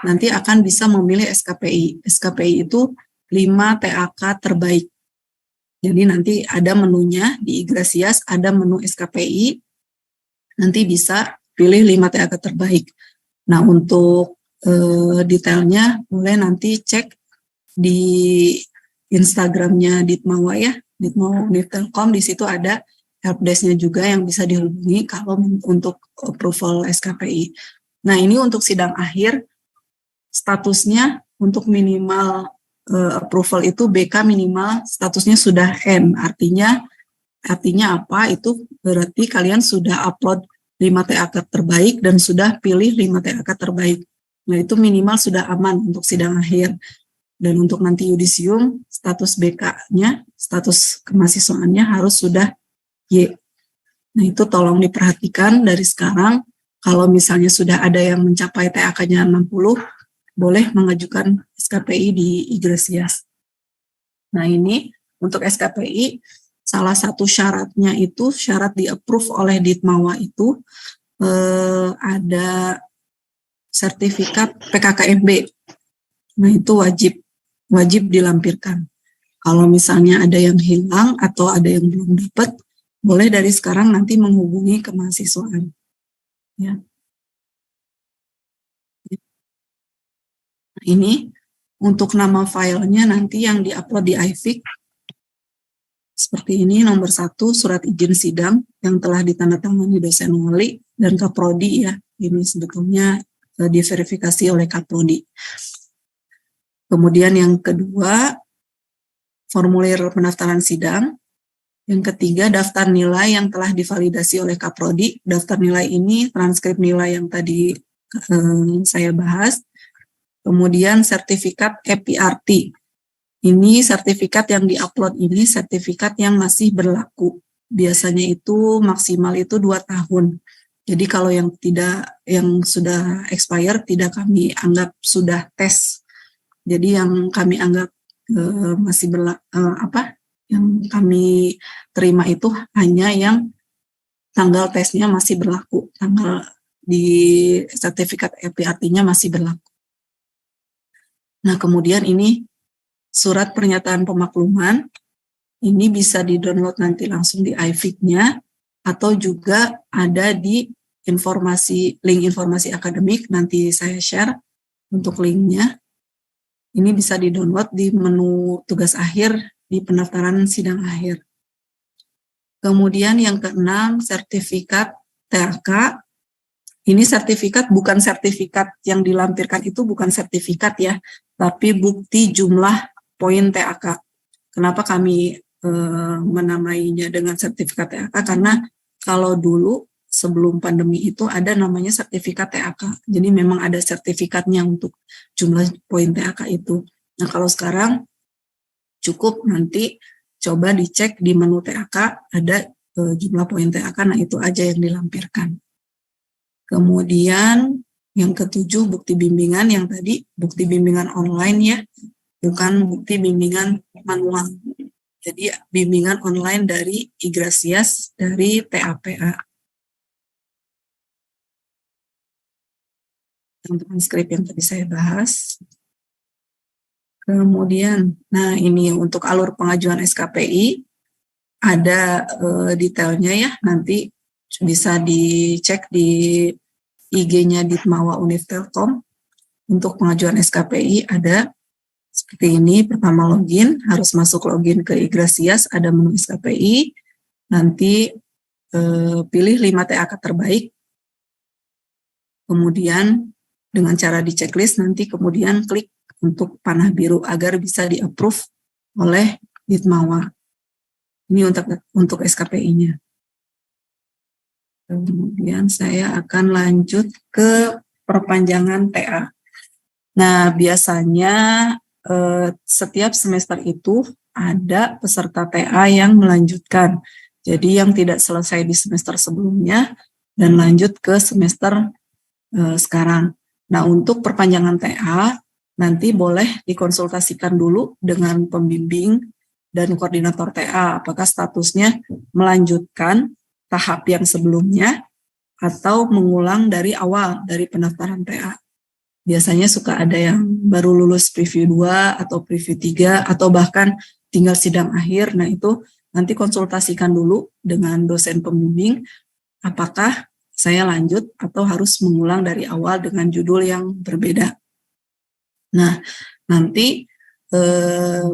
nanti akan bisa memilih SKPI. SKPI itu 5 TAK terbaik. Jadi nanti ada menunya di Igrasias, ada menu SKPI, nanti bisa pilih 5 TAK terbaik. Nah, untuk detailnya boleh nanti cek di Instagramnya Ditmawa ya, Ditmawa Telkom, di situ ada helpdesk-nya juga yang bisa dihubungi kalau untuk approval SKPI. Nah, ini untuk sidang akhir, statusnya untuk minimal approval itu BK minimal statusnya sudah N, artinya apa? Itu berarti kalian sudah upload 5 TAK terbaik dan sudah pilih 5 TAK terbaik. Nah, itu minimal sudah aman untuk sidang akhir. Dan untuk nanti yudisium, status BK-nya, status kemahasiswaannya harus sudah Y. Nah, itu tolong diperhatikan dari sekarang. Kalau misalnya sudah ada yang mencapai TAK-nya 60, boleh mengajukan SKPI di Igrasias. Nah, ini untuk SKPI, salah satu syaratnya itu, syarat di-approve oleh Ditmawa itu, ada sertifikat PKKMB. Nah, itu wajib dilampirkan. Kalau misalnya ada yang hilang atau ada yang belum dapat, boleh dari sekarang nanti menghubungi kemahasiswaan. Ya. Nah, ini untuk nama filenya nanti yang diupload di IFIK. Seperti ini, nomor 1, surat izin sidang yang telah ditandatangani dosen wali dan Kaprodi ya. Ini sebetulnya diverifikasi oleh Kaprodi. Kemudian yang kedua, formulir pendaftaran sidang. Yang ketiga, daftar nilai yang telah divalidasi oleh Kaprodi. Daftar nilai ini transkrip nilai yang tadi saya bahas. Kemudian sertifikat EPRT. Ini sertifikat yang diupload ini sertifikat yang masih berlaku. Biasanya itu maksimal itu 2 tahun. Jadi kalau yang sudah expire tidak kami anggap sudah tes. Jadi yang kami anggap masih yang kami terima itu hanya yang tanggal tesnya masih berlaku, tanggal di sertifikat EPRT-nya masih berlaku. Nah, kemudian ini surat pernyataan pemakluman, ini bisa di-download nanti langsung di iFIK-nya, atau juga ada di link informasi akademik, nanti saya share untuk linknya. Ini bisa di-download di menu tugas akhir di pendaftaran sidang akhir. Kemudian yang keenam, sertifikat TAK. Ini sertifikat bukan sertifikat yang dilampirkan itu bukan sertifikat ya, tapi bukti jumlah poin TAK. Kenapa kami menamainya dengan sertifikat TAK? Karena kalau dulu sebelum pandemi itu ada namanya sertifikat TAK. Jadi memang ada sertifikatnya untuk jumlah poin TAK itu. Nah, kalau sekarang cukup nanti coba dicek di menu TAK ada jumlah poin TAK, nah itu aja yang dilampirkan. Kemudian yang ketujuh, bukti bimbingan, yang tadi bukti bimbingan online ya, bukan bukti bimbingan manual. Jadi bimbingan online dari Igrasias dari TAPA. Teman-teman skrip yang tadi saya bahas. Kemudian, nah ini untuk alur pengajuan SKPI, ada detailnya ya, nanti bisa dicek di IG-nya Ditmawa Univ Telkom. Untuk pengajuan SKPI ada seperti ini. Pertama login, harus masuk login ke Igrasias, ada menu SKPI, nanti pilih 5 TAK terbaik, kemudian dengan cara di checklist, nanti kemudian klik untuk panah biru agar bisa di-approve oleh Ditmawa. Ini untuk SKPI-nya. Kemudian saya akan lanjut ke perpanjangan TA. Nah, biasanya setiap semester itu ada peserta TA yang melanjutkan. Jadi yang tidak selesai di semester sebelumnya dan lanjut ke semester sekarang. Nah, untuk perpanjangan TA nanti boleh dikonsultasikan dulu dengan pembimbing dan koordinator TA apakah statusnya melanjutkan tahap yang sebelumnya atau mengulang dari awal dari pendaftaran TA. Biasanya suka ada yang baru lulus preview 2 atau preview 3 atau bahkan tinggal sidang akhir. Nah, itu nanti konsultasikan dulu dengan dosen pembimbing apakah saya lanjut atau harus mengulang dari awal dengan judul yang berbeda. Nah, nanti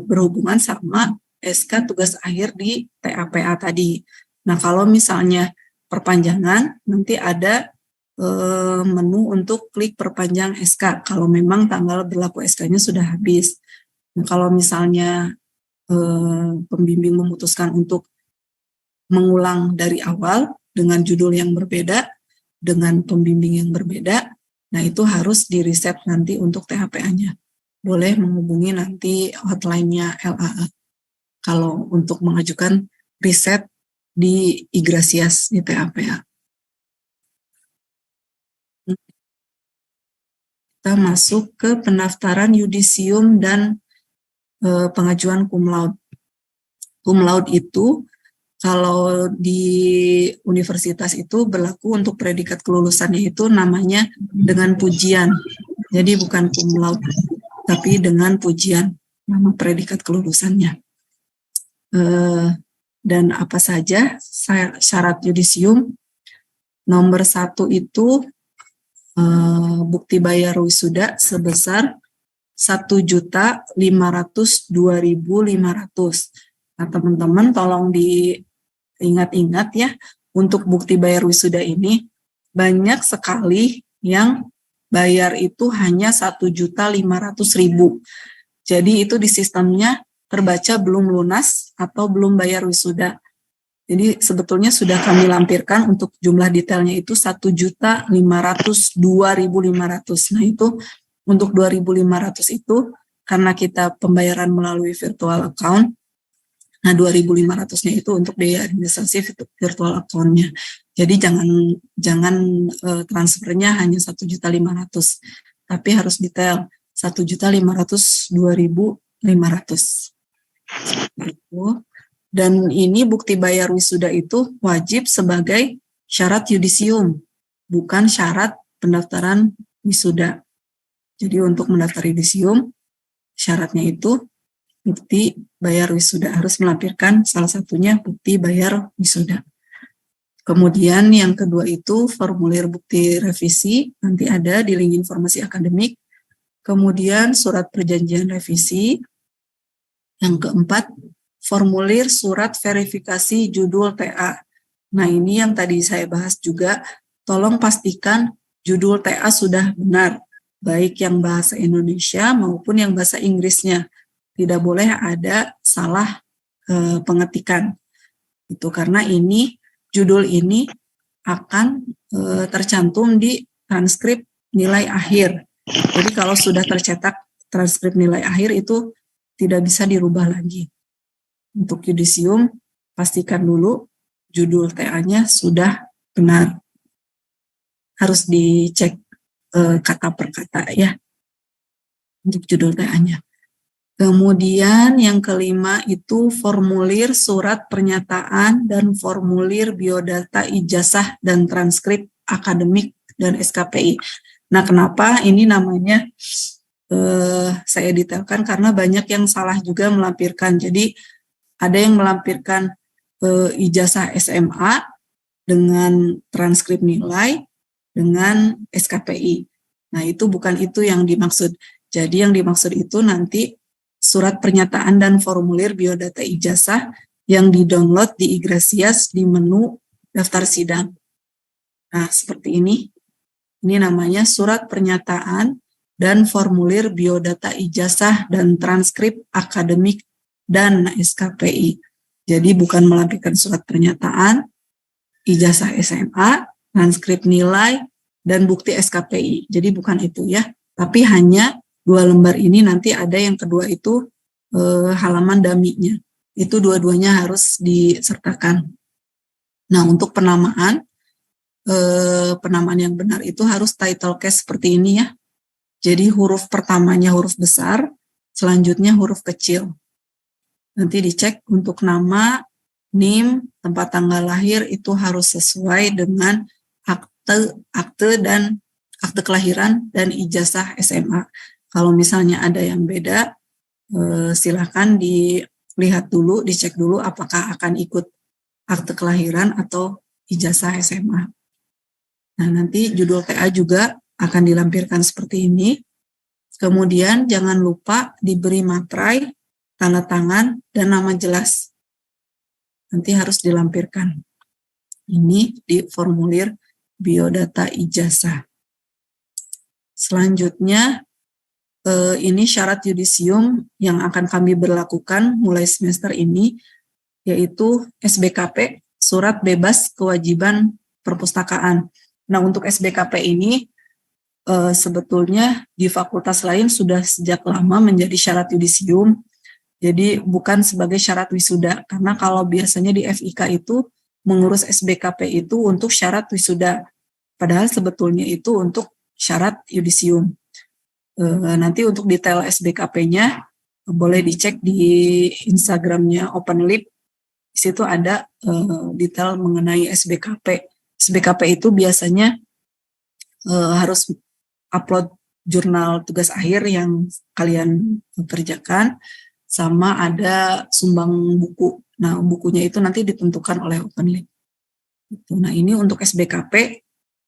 berhubungan sama SK tugas akhir di TAPA tadi. Nah, kalau misalnya perpanjangan, nanti ada menu untuk klik perpanjang SK kalau memang tanggal berlaku SK-nya sudah habis. Nah, kalau misalnya pembimbing memutuskan untuk mengulang dari awal dengan judul yang berbeda, dengan pembimbing yang berbeda, nah itu harus di-reset nanti untuk TAPA-nya. Boleh menghubungi nanti hotline-nya LAA kalau untuk mengajukan reset di Igrasias di TAPA. Kita masuk ke pendaftaran yudisium dan pengajuan cum laude. Cum laude itu kalau di universitas itu berlaku untuk predikat kelulusannya itu namanya dengan pujian. Jadi bukan cum laude, tapi dengan pujian, nama predikat kelulusannya. Dan apa saja syarat yudisium? Nomor 1 itu bukti bayar wisuda sebesar 1.502.500. Nah, teman-teman tolong diingat-ingat ya, untuk bukti bayar wisuda ini banyak sekali yang bayar itu hanya 1.500.000. Jadi itu di sistemnya terbaca belum lunas atau belum bayar wisuda. Jadi sebetulnya sudah kami lampirkan untuk jumlah detailnya itu 1.502.500. Nah, itu untuk 2.500 itu karena kita pembayaran melalui virtual account. Nah, 2.500-nya itu untuk biaya administrasi virtual account-nya. Jadi jangan transfernya hanya 1.500.000, tapi harus detail 1.502.500. Itu. Dan ini bukti bayar wisuda itu wajib sebagai syarat yudisium, bukan syarat pendaftaran wisuda. Jadi untuk mendaftar yudisium, syaratnya itu bukti bayar wisuda, harus melampirkan salah satunya bukti bayar wisuda. Kemudian yang kedua itu formulir bukti revisi, nanti ada di link informasi akademik. Kemudian surat perjanjian revisi. Yang keempat, formulir surat verifikasi judul TA. Nah, ini yang tadi saya bahas juga, tolong pastikan judul TA sudah benar, baik yang bahasa Indonesia maupun yang bahasa Inggrisnya. Tidak boleh ada salah pengetikan. Itu karena ini judul ini akan tercantum di transkrip nilai akhir. Jadi kalau sudah tercetak transkrip nilai akhir itu tidak bisa dirubah lagi. Untuk yudisium, pastikan dulu judul TA-nya sudah benar. Harus dicek kata per kata ya, untuk judul TA-nya. Kemudian yang kelima itu formulir surat pernyataan dan formulir biodata ijazah dan transkrip akademik dan SKPI. Nah, kenapa ini namanya saya detailkan karena banyak yang salah juga melampirkan. Jadi ada yang melampirkan ijazah SMA dengan transkrip nilai dengan SKPI. Nah, itu bukan itu yang dimaksud. Jadi yang dimaksud itu nanti surat pernyataan dan formulir biodata ijazah yang di-download di Igrasias di menu daftar sidang. Nah, seperti ini. Ini namanya surat pernyataan dan formulir biodata ijazah dan transkrip akademik dan SKPI. Jadi bukan melampirkan surat pernyataan, ijazah SMA, transkrip nilai, dan bukti SKPI. Jadi bukan itu ya, tapi hanya 2 lembar ini. Nanti ada yang kedua itu halaman dummy-nya. Itu dua-duanya harus disertakan. Nah, untuk penamaan yang benar itu harus title case seperti ini ya. Jadi huruf pertamanya huruf besar, selanjutnya huruf kecil. Nanti dicek untuk nama, NIM, tempat tanggal lahir itu harus sesuai dengan akte kelahiran dan ijazah SMA. Kalau misalnya ada yang beda, silakan dilihat dulu, dicek dulu apakah akan ikut akte kelahiran atau ijazah SMA. Nah, nanti judul TA juga akan dilampirkan seperti ini. Kemudian jangan lupa diberi materai, tanda tangan, dan nama jelas. Nanti harus dilampirkan. Ini di formulir biodata ijazah. Selanjutnya, ini syarat yudisium yang akan kami berlakukan mulai semester ini, yaitu SBKP, Surat Bebas Kewajiban Perpustakaan. Nah, untuk SBKP ini, sebetulnya di fakultas lain sudah sejak lama menjadi syarat yudisium, jadi bukan sebagai syarat wisuda, karena kalau biasanya di FIK itu mengurus SBKP itu untuk syarat wisuda, padahal sebetulnya itu untuk syarat yudisium. Nanti untuk detail SBKP-nya boleh dicek di Instagramnya OpenLib. Di situ ada detail mengenai SBKP. SBKP itu biasanya harus upload jurnal tugas akhir yang kalian kerjakan, sama ada sumbang buku. Nah, bukunya itu nanti ditentukan oleh OpenLib. Nah, ini untuk SBKP,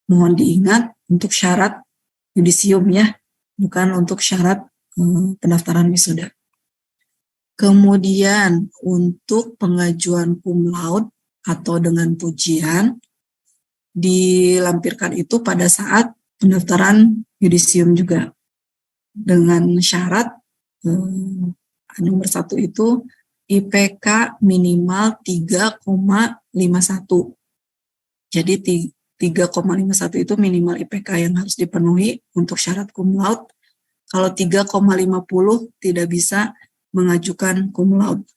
mohon diingat untuk syarat yudisium ya, bukan untuk syarat pendaftaran wisuda. Kemudian untuk pengajuan cum laude atau dengan pujian, dilampirkan itu pada saat pendaftaran yudisium juga. Dengan syarat nomor 1 itu IPK minimal 3,51. Jadi 3,51 itu minimal IPK yang harus dipenuhi untuk syarat cum laude. Kalau 3,50 tidak bisa mengajukan cum laude.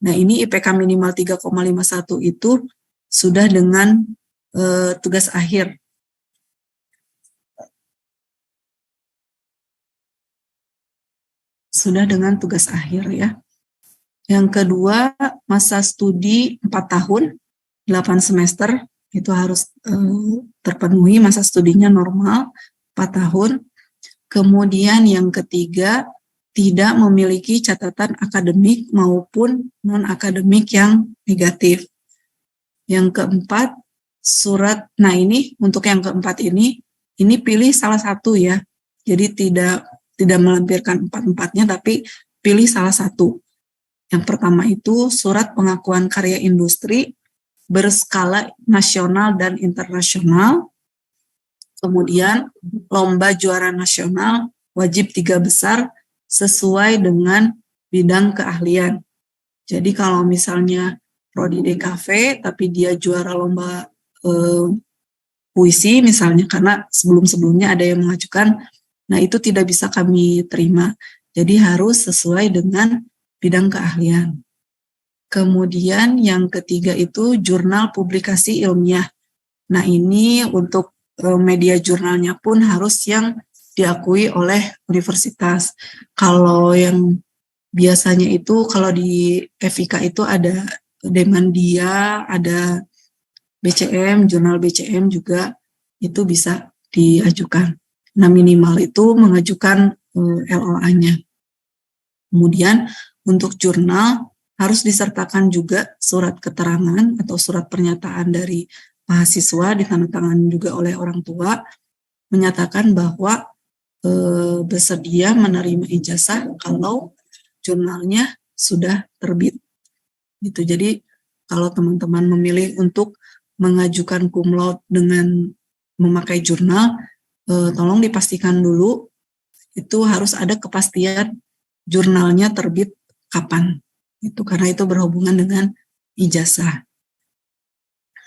Nah, ini IPK minimal 3,51 itu sudah dengan tugas akhir. Sudah dengan tugas akhir ya. Yang kedua, masa studi 4 tahun, 8 semester, itu harus terpenuhi, masa studinya normal 4 tahun. Kemudian yang ketiga, tidak memiliki catatan akademik maupun non-akademik yang negatif. Yang keempat, surat, nah ini untuk yang keempat ini pilih salah satu ya. Jadi tidak melampirkan 4-4-nya, tapi pilih salah satu. Yang pertama itu surat pengakuan karya industri berskala nasional dan internasional. Kemudian lomba juara nasional wajib 3 besar sesuai dengan bidang keahlian. Jadi kalau misalnya prodi DKV tapi dia juara lomba puisi misalnya, karena sebelum-sebelumnya ada yang mengajukan, nah itu tidak bisa kami terima. Jadi harus sesuai dengan bidang keahlian. Kemudian yang ketiga itu jurnal publikasi ilmiah. Nah ini untuk media jurnalnya pun harus yang diakui oleh universitas. Kalau yang biasanya itu kalau di FIK itu ada Demandia, ada BCM, jurnal BCM juga itu bisa diajukan. Nah minimal itu mengajukan LOA-nya. Kemudian untuk jurnal harus disertakan juga surat keterangan atau surat pernyataan dari mahasiswa ditandatangani juga oleh orang tua menyatakan bahwa bersedia menerima ijazah kalau jurnalnya sudah terbit. Gitu. Jadi kalau teman-teman memilih untuk mengajukan cum laude dengan memakai jurnal, tolong dipastikan dulu itu harus ada kepastian jurnalnya terbit kapan. Itu karena itu berhubungan dengan ijazah.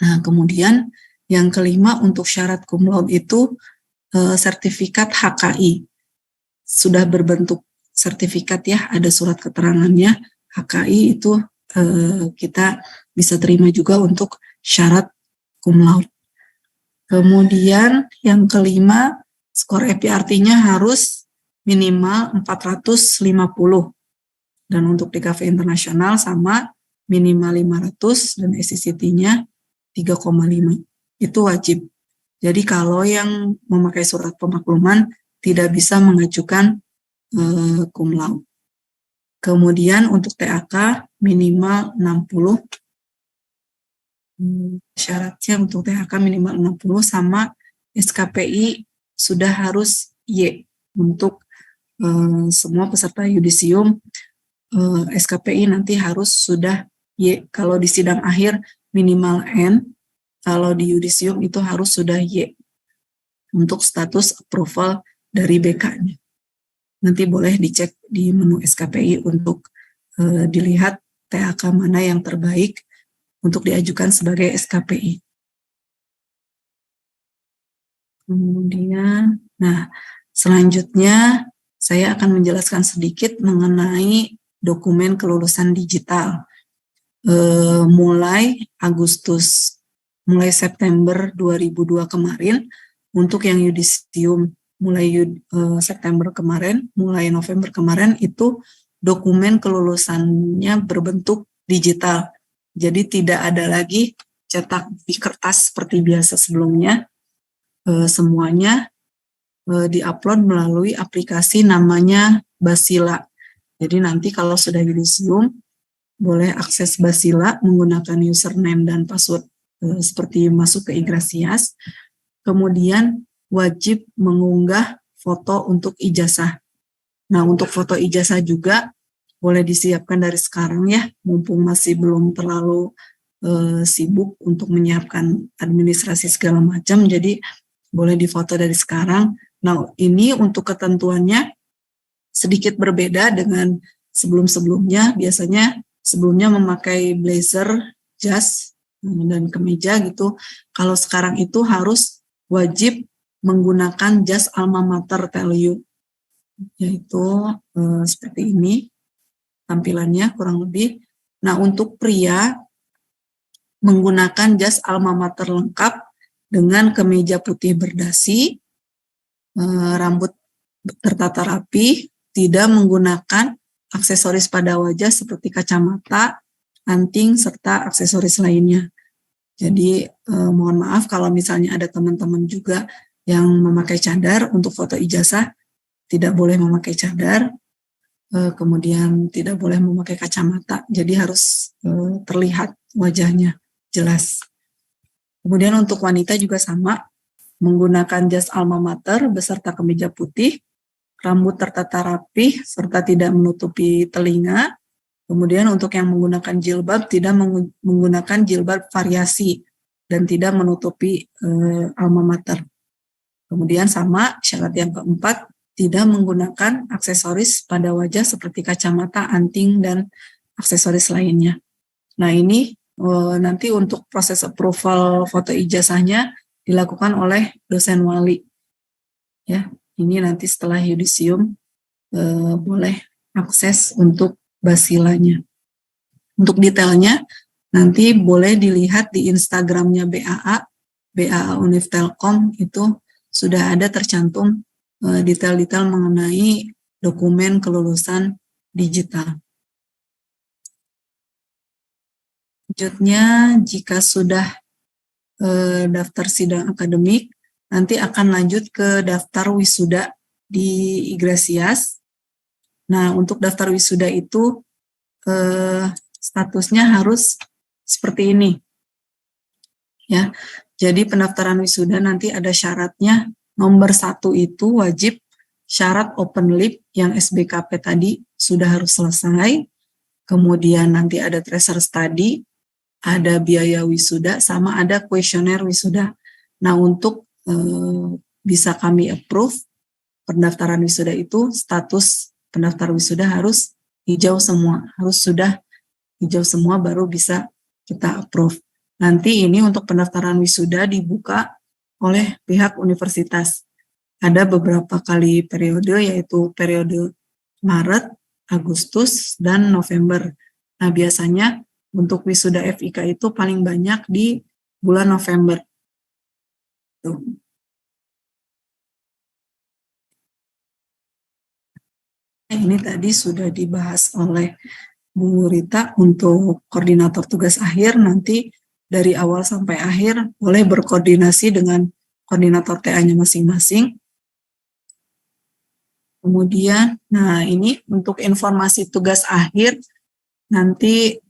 Nah, kemudian yang kelima untuk syarat cum laude itu sertifikat HKI. Sudah berbentuk sertifikat ya, ada surat keterangannya. HKI itu kita bisa terima juga untuk syarat cum laude. Kemudian yang kelima, skor EPRT-nya harus minimal 450. Dan untuk DKV internasional sama minimal 500 dan SCCT-nya 3,5. Itu wajib. Jadi kalau yang memakai surat pemakluman tidak bisa mengajukan cum laude. Kemudian untuk TAK minimal 60. Syaratnya untuk TAK minimal 60 sama SKPI sudah harus Y. Untuk semua peserta yudisium SKPI nanti harus sudah Y. Kalau di sidang akhir minimal N, kalau di yudisium itu harus sudah Y untuk status approval dari BK-nya. Nanti boleh dicek di menu SKPI untuk dilihat TAK mana yang terbaik untuk diajukan sebagai SKPI. Kemudian, nah selanjutnya saya akan menjelaskan sedikit mengenai dokumen kelulusan digital. Mulai September 2002 kemarin, untuk yang yudisium mulai September kemarin, mulai November kemarin itu dokumen kelulusannya berbentuk digital. Jadi tidak ada lagi cetak di kertas seperti biasa sebelumnya. Semuanya diupload melalui aplikasi namanya Basila. Jadi nanti kalau sudah yudisium, boleh akses Basila menggunakan username dan password seperti masuk ke Igrasias. Kemudian wajib mengunggah foto untuk ijazah. Nah, untuk foto ijazah juga boleh disiapkan dari sekarang ya, mumpung masih belum terlalu sibuk untuk menyiapkan administrasi segala macam, jadi boleh difoto dari sekarang. Nah, ini untuk ketentuannya sedikit berbeda dengan sebelum-sebelumnya. Biasanya sebelumnya memakai blazer, jas, dan kemeja gitu. Kalau sekarang itu harus wajib menggunakan jas alma mater TLU, yaitu seperti ini tampilannya kurang lebih. Nah, untuk pria menggunakan jas alma mater lengkap dengan kemeja putih berdasi, rambut tertata rapi, tidak menggunakan aksesoris pada wajah seperti kacamata, anting, serta aksesoris lainnya. Jadi mohon maaf kalau misalnya ada teman-teman juga yang memakai cadar untuk foto ijazah, tidak boleh memakai cadar, kemudian tidak boleh memakai kacamata, jadi harus terlihat wajahnya jelas. Kemudian untuk wanita juga sama, menggunakan jas alma mater beserta kemeja putih, rambut tertata rapi serta tidak menutupi telinga. Kemudian untuk yang menggunakan jilbab, tidak menggunakan jilbab variasi dan tidak menutupi alma mater. Kemudian sama syarat yang keempat, tidak menggunakan aksesoris pada wajah seperti kacamata, anting, dan aksesoris lainnya. Nah ini nanti untuk proses approval foto ijazahnya dilakukan oleh dosen wali. Ya, ini nanti setelah yudisium boleh akses untuk basilanya. Untuk detailnya nanti boleh dilihat di Instagramnya BAA Univ Telkom, itu sudah ada tercantum detail-detail mengenai dokumen kelulusan digital. Selanjutnya, jika sudah daftar sidang akademik, nanti akan lanjut ke daftar wisuda di Igrasias. Nah, untuk daftar wisuda itu statusnya harus seperti ini. Ya, jadi pendaftaran wisuda nanti ada syaratnya. Nomor 1 itu wajib syarat open lip yang SBKP tadi sudah harus selesai. Kemudian nanti ada tracer study, ada biaya wisuda, sama ada kuesioner wisuda. Nah, untuk bisa kami approve pendaftaran wisuda itu, status pendaftar wisuda harus hijau semua, harus sudah hijau semua baru bisa kita approve. Nanti ini untuk pendaftaran wisuda dibuka oleh pihak universitas. Ada beberapa kali periode, yaitu periode Maret, Agustus, dan November. Nah, biasanya untuk wisuda FIK itu paling banyak di bulan November. Tuh. Ini tadi sudah dibahas oleh Bu Rita untuk koordinator tugas akhir. Nanti dari awal sampai akhir boleh berkoordinasi dengan koordinator TA-nya masing-masing. Kemudian, nah ini untuk informasi tugas akhir nanti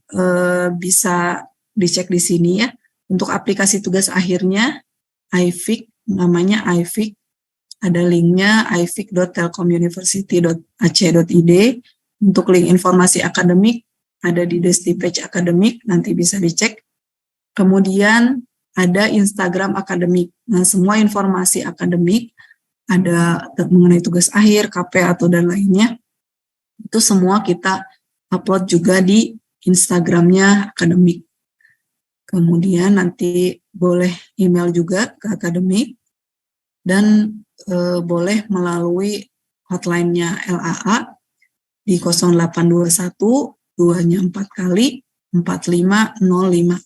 bisa dicek di sini ya. Untuk aplikasi tugas akhirnya iFIK, namanya iFIK, ada linknya ific.telkomuniversity.ac.id. Untuk link informasi akademik ada di Desti Page akademik, nanti bisa dicek. Kemudian ada Instagram akademik. Nah, semua informasi akademik ada mengenai tugas akhir, KP atau dan lainnya, itu semua kita upload juga di Instagramnya akademik. Kemudian nanti boleh email juga ke akademik dan boleh melalui hotline-nya LAA di 0821 2-nya 4 kali 4505.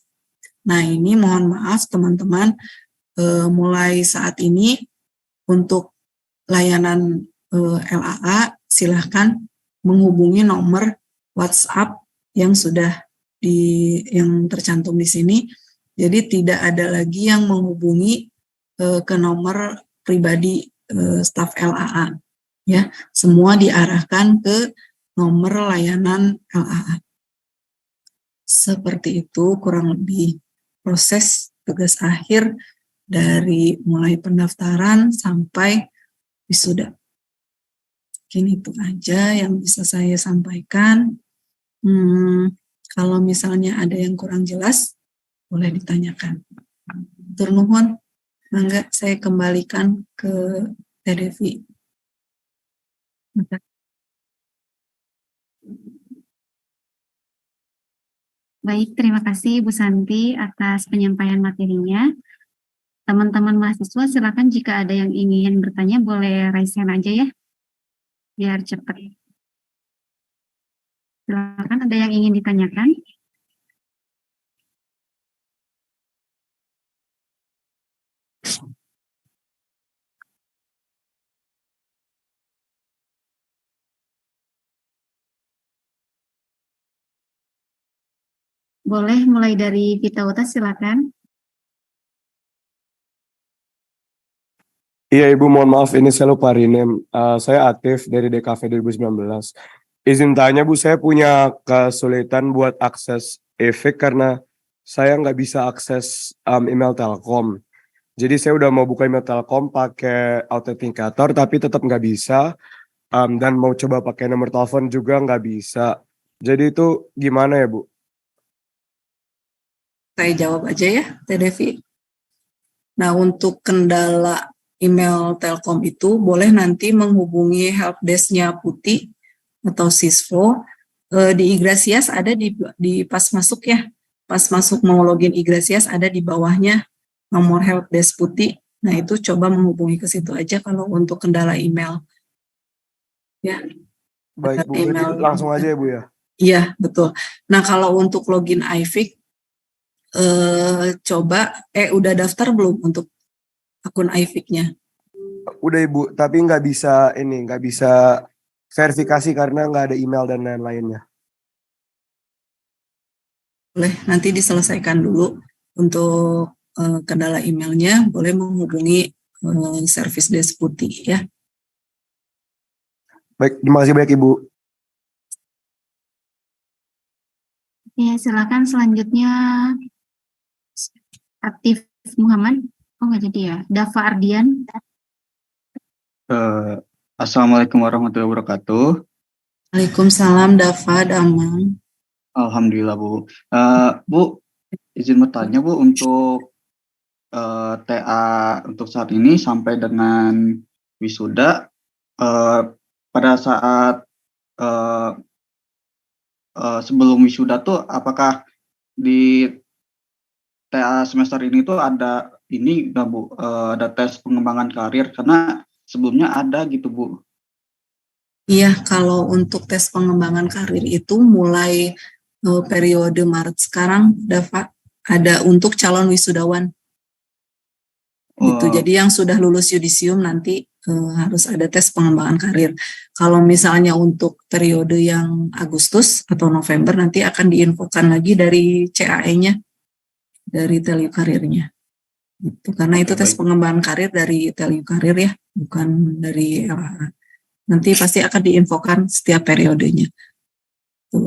Nah, ini mohon maaf teman-teman, mulai saat ini untuk layanan LAA silahkan menghubungi nomor WhatsApp yang sudah yang tercantum di sini. Jadi tidak ada lagi yang menghubungi ke nomor pribadi staf LAA. Ya, semua diarahkan ke nomor layanan LAA. Seperti itu kurang lebih proses tugas akhir dari mulai pendaftaran sampai wisuda. Mungkin itu aja yang bisa saya sampaikan. Kalau misalnya ada yang kurang jelas, boleh ditanyakan. Tur nuhun, mangga saya kembalikan ke Teh Devi. Baik, terima kasih Bu Santi atas penyampaian materinya. Teman-teman mahasiswa silakan jika ada yang ingin bertanya boleh raise hand aja ya, biar cepat. Silakan, ada yang ingin ditanyakan? Boleh mulai dari Vita Uta, silakan. Iya Ibu, mohon maaf ini saya lupa rename. Saya Atif dari DKV 2019. Izin tanya Bu, saya punya kesulitan buat akses e-fic karena saya nggak bisa akses email Telkom. Jadi saya udah mau buka email Telkom pakai autentikator tapi tetap nggak bisa. Dan mau coba pakai nomor telepon juga nggak bisa. Jadi itu gimana ya Bu? Saya jawab aja ya, Teh Devi. Nah, untuk kendala email Telkom itu boleh nanti menghubungi helpdesk-nya Putih atau Sisvo. Di Igrasias ada di pas masuk ya. Pas masuk mau login Igrasias ada di bawahnya nomor helpdesk putih. Nah, itu coba menghubungi ke situ aja kalau untuk kendala email. Ya, Baik Bu, berarti email. langsung aja ya Bu ya. Iya, betul. Nah, kalau untuk login iFix, udah daftar belum untuk akun iFix-nya? Udah Ibu, tapi nggak bisa verifikasi karena nggak ada email dan lain-lainnya. Boleh, nanti diselesaikan dulu untuk kendala emailnya, boleh menghubungi service desk putih ya. Baik, terima kasih banyak Ibu. Ya, silakan selanjutnya Atif Muhammad. Oh, nggak jadi ya. Dava Ardian. Assalamualaikum warahmatullahi wabarakatuh. Waalaikumsalam, Dava, Damang. Alhamdulillah Bu. Bu, izin bertanya Bu, untuk TA untuk saat ini sampai dengan wisuda, pada saat sebelum wisuda tuh apakah di TA semester ini tuh ada ini nggak Bu, ada tes pengembangan karir, karena sebelumnya ada gitu Bu. Iya, kalau untuk tes pengembangan karir itu mulai periode Maret sekarang, Dava, ada untuk calon wisudawan. Gitu. Jadi yang sudah lulus yudisium nanti harus ada tes pengembangan karir. Kalau misalnya untuk periode yang Agustus atau November nanti akan diinfokan lagi dari CAE-nya, dari Telu Karirnya. Gitu. Karena itu tes pengembangan karir dari Telu Karir ya, bukan dari LHA. Nanti pasti akan diinfokan setiap periodenya.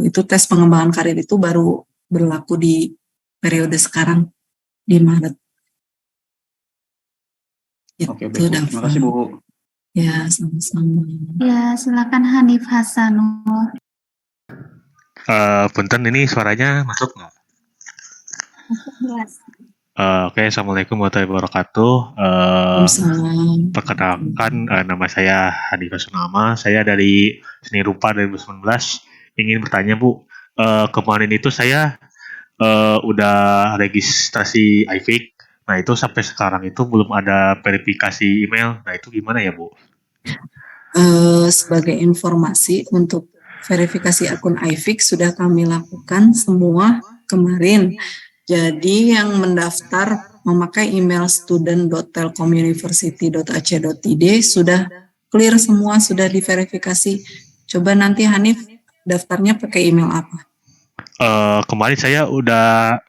Itu tes pengembangan karir itu baru berlaku di periode sekarang di Maret. Oke, baik, Bu. Terima kasih Bu. Ya, sama-sama. Ya, silakan Hanif Hasanul. Punten, ini suaranya masuk nggak? Jelas. Oke, Assalamualaikum warahmatullahi wabarakatuh. Waalaikumsalam. Perkenalkan, nama saya Hadi Kasunama. Saya dari Seni Rupa 2019. Ingin bertanya Bu, kemarin itu saya udah registrasi iFix. Nah itu sampai sekarang itu belum ada verifikasi email. Nah itu gimana ya Bu? Sebagai informasi untuk verifikasi akun iFix sudah kami lakukan semua kemarin. Jadi yang mendaftar memakai email student.telkomuniversity.ac.id sudah clear semua, sudah diverifikasi. Coba nanti Hanif daftarnya pakai email apa? Kemarin saya udah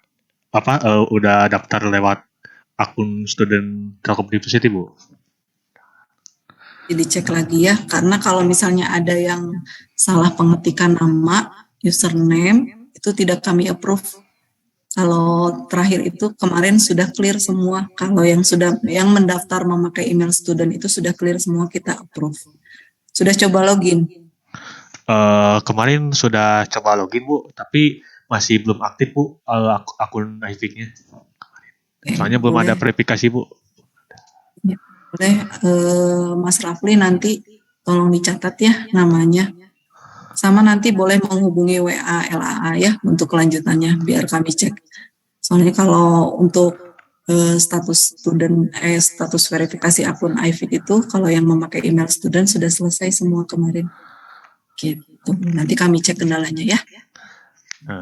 daftar lewat akun student Telkom University Bu. Jadi cek lagi ya, karena kalau misalnya ada yang salah pengetikan nama, username, itu tidak kami approve. Kalau terakhir itu kemarin sudah clear semua. Kalau yang mendaftar memakai email student itu sudah clear semua, kita approve. Sudah coba login? Kemarin sudah coba login Bu, tapi masih belum aktif Bu akun iFix-nya. Soalnya belum ada verifikasi Bu. Ya, boleh, Mas Rafli nanti tolong dicatat ya namanya. Sama nanti boleh menghubungi WA LAA ya untuk kelanjutannya biar kami cek. Soalnya kalau untuk status verifikasi akun iFix itu kalau yang memakai email student sudah selesai semua kemarin. Gitu. Nanti kami cek kendalanya ya.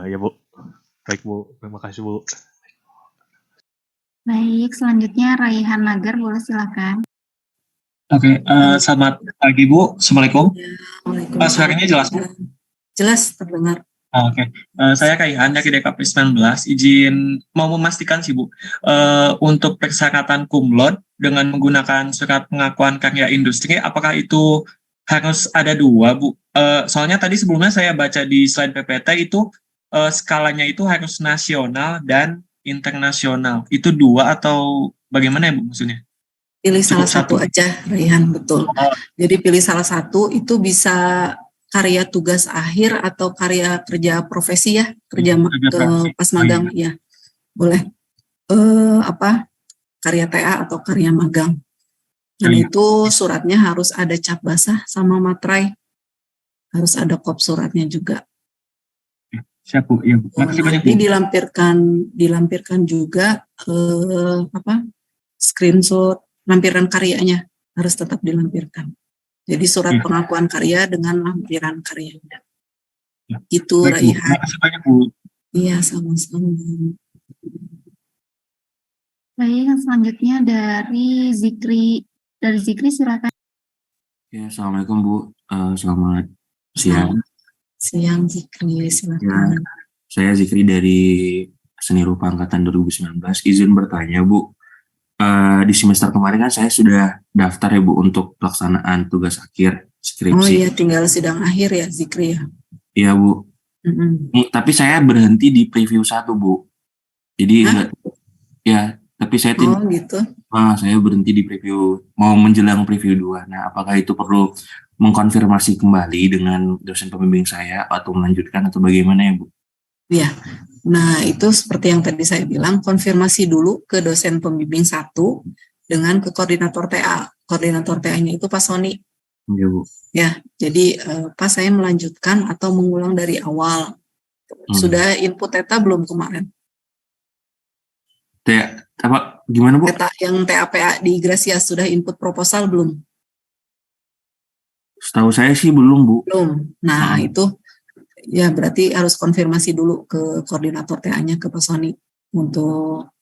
Ya Bu. Baik Bu, terima kasih Bu. Baik, selanjutnya Raihan Nagar, boleh silakan. Oke, selamat pagi Bu. Assalamualaikum. Waalaikumsalam. Suaranya jelas Bu? Jelas, terdengar. Oke. Saya Kaihan dari DKP 19. Izin mau memastikan sih Bu, untuk persyaratan kumlot dengan menggunakan surat pengakuan karya industri, apakah itu harus ada dua Bu? Soalnya tadi sebelumnya saya baca di slide PPT itu skalanya itu harus nasional dan internasional. Itu dua atau bagaimana ya Bu maksudnya? Pilih salah satu aja, Raihan, betul. Jadi pilih salah satu, itu bisa karya tugas akhir atau karya kerja profesi ya, pas magang ya, boleh. Karya TA atau karya magang. Dan itu suratnya harus ada cap basah sama materai, harus ada kop suratnya juga. Siap Bu, iya Bu. Makasih banyak Bu. Nanti dilampirkan juga screenshot lampiran karyanya harus tetap dilampirkan. Jadi surat pengakuan karya dengan lampiran karyanya. Itu Baik, Bu. Terima Raihan. kasih banyak, Bu. Iya, sama-sama. Baik, yang selanjutnya dari Zikri. Dari Zikri silakan. Ya, Assalamualaikum Bu. Selamat siang. Siang Zikri, Ya, silakan. saya Zikri dari Seni Rupa Angkatan 2019. Izin bertanya Bu, di semester kemarin kan saya sudah daftar ya Bu untuk pelaksanaan tugas akhir Oh skripsi. iya, tinggal sidang akhir ya Zikri ya. Iya Bu. Tapi saya berhenti di preview 1 Bu. Jadi enggak, ya, tapi saya Oh gitu. saya berhenti di preview, mau menjelang preview 2. Nah, apakah itu perlu mengkonfirmasi kembali dengan dosen pembimbing saya atau melanjutkan atau bagaimana ya Bu? Iya. Nah, itu seperti yang tadi saya bilang, konfirmasi dulu ke dosen pembimbing 1 dengan ke koordinator TA. Koordinator TA-nya itu Pak Soni. Iya Bu. Ya, jadi Pak saya melanjutkan atau mengulang dari awal. Sudah input TETA belum kemarin? Apa gimana Bu? TETA yang TAPA di Gracia sudah input proposal belum? Setahu saya sih belum Bu. Belum. Nah, itu ya berarti harus konfirmasi dulu ke koordinator TA-nya ke Pak Soni untuk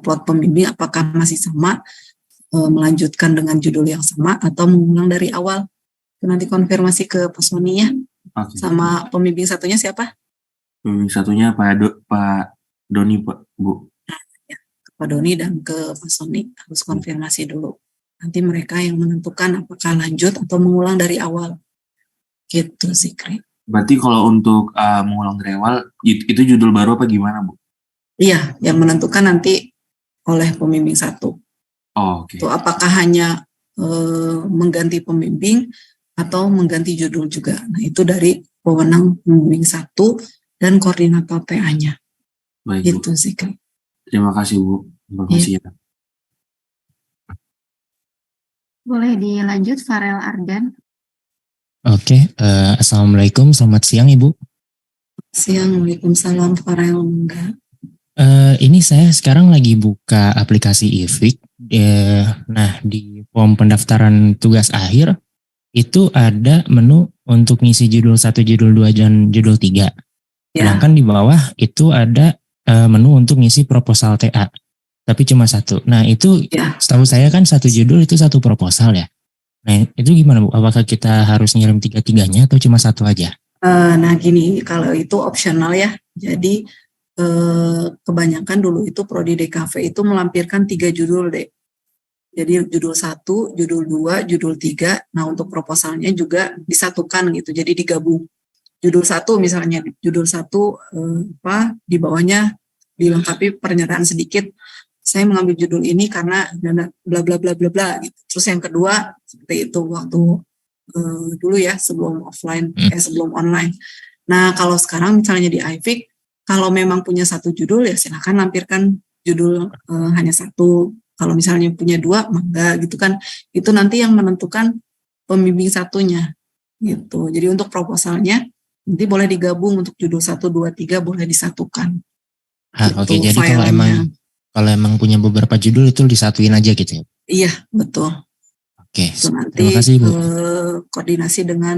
plot pembimbing apakah masih sama, melanjutkan dengan judul yang sama atau mengulang dari awal. Nanti konfirmasi ke Pak Soni ya. Oke. Sama pembimbing satunya siapa? Pembimbing satunya Pak Doni Bu. Ya, ke Pak Doni dan ke Pak Soni harus konfirmasi dulu. Nanti mereka yang menentukan apakah lanjut atau mengulang dari awal. Gitu sih, Kri. Berarti kalau untuk mengulang dari awal, itu judul baru apa gimana Bu? Iya, yang menentukan nanti oleh pembimbing 1. Oh, oke. Itu apakah hanya mengganti pembimbing atau mengganti judul juga. Nah, itu dari wewenang pembimbing 1 dan koordinator TA-nya. Baik, gitu sih, Kri. Terima kasih Bu. Terima kasih ya. Boleh dilanjut, Farel Ardan. Oke, Assalamualaikum, selamat siang Ibu. Siang, Waalaikumsalam, Farel. Ini saya sekarang lagi buka aplikasi eFik. Nah, di form pendaftaran tugas akhir, itu ada menu untuk ngisi judul 1, judul 2, dan judul 3. Sedangkan di bawah itu ada menu untuk ngisi proposal TA. Tapi cuma 1. Nah, itu setahu saya kan 1 judul itu 1 proposal ya. Nah, itu gimana Bu? Apakah kita harus ngirim 3-3-nya atau cuma 1 aja? Nah gini, kalau itu opsional ya. Jadi kebanyakan dulu itu Prodi DKV itu melampirkan 3 judul deh. Jadi judul 1, judul 2, judul 3. Nah untuk proposalnya juga disatukan gitu. Jadi digabung. Judul 1 misalnya, judul 1 di bawahnya dilengkapi pernyataan sedikit. Saya mengambil judul ini karena bla bla bla bla bla gitu. Terus yang kedua seperti itu waktu dulu ya sebelum offline sebelum online. Nah kalau sekarang misalnya di iFik kalau memang punya 1 judul ya silakan lampirkan judul hanya 1. Kalau misalnya punya 2 mangga gitu kan. Itu nanti yang menentukan pembimbing satunya gitu. Jadi untuk proposalnya nanti boleh digabung untuk judul 1, 2, 3 boleh disatukan. Gitu, Oke, jadi kalau emang punya beberapa judul itu disatuin aja gitu ya? Iya, betul. Oke, nanti terima kasih Bu. Koordinasi dengan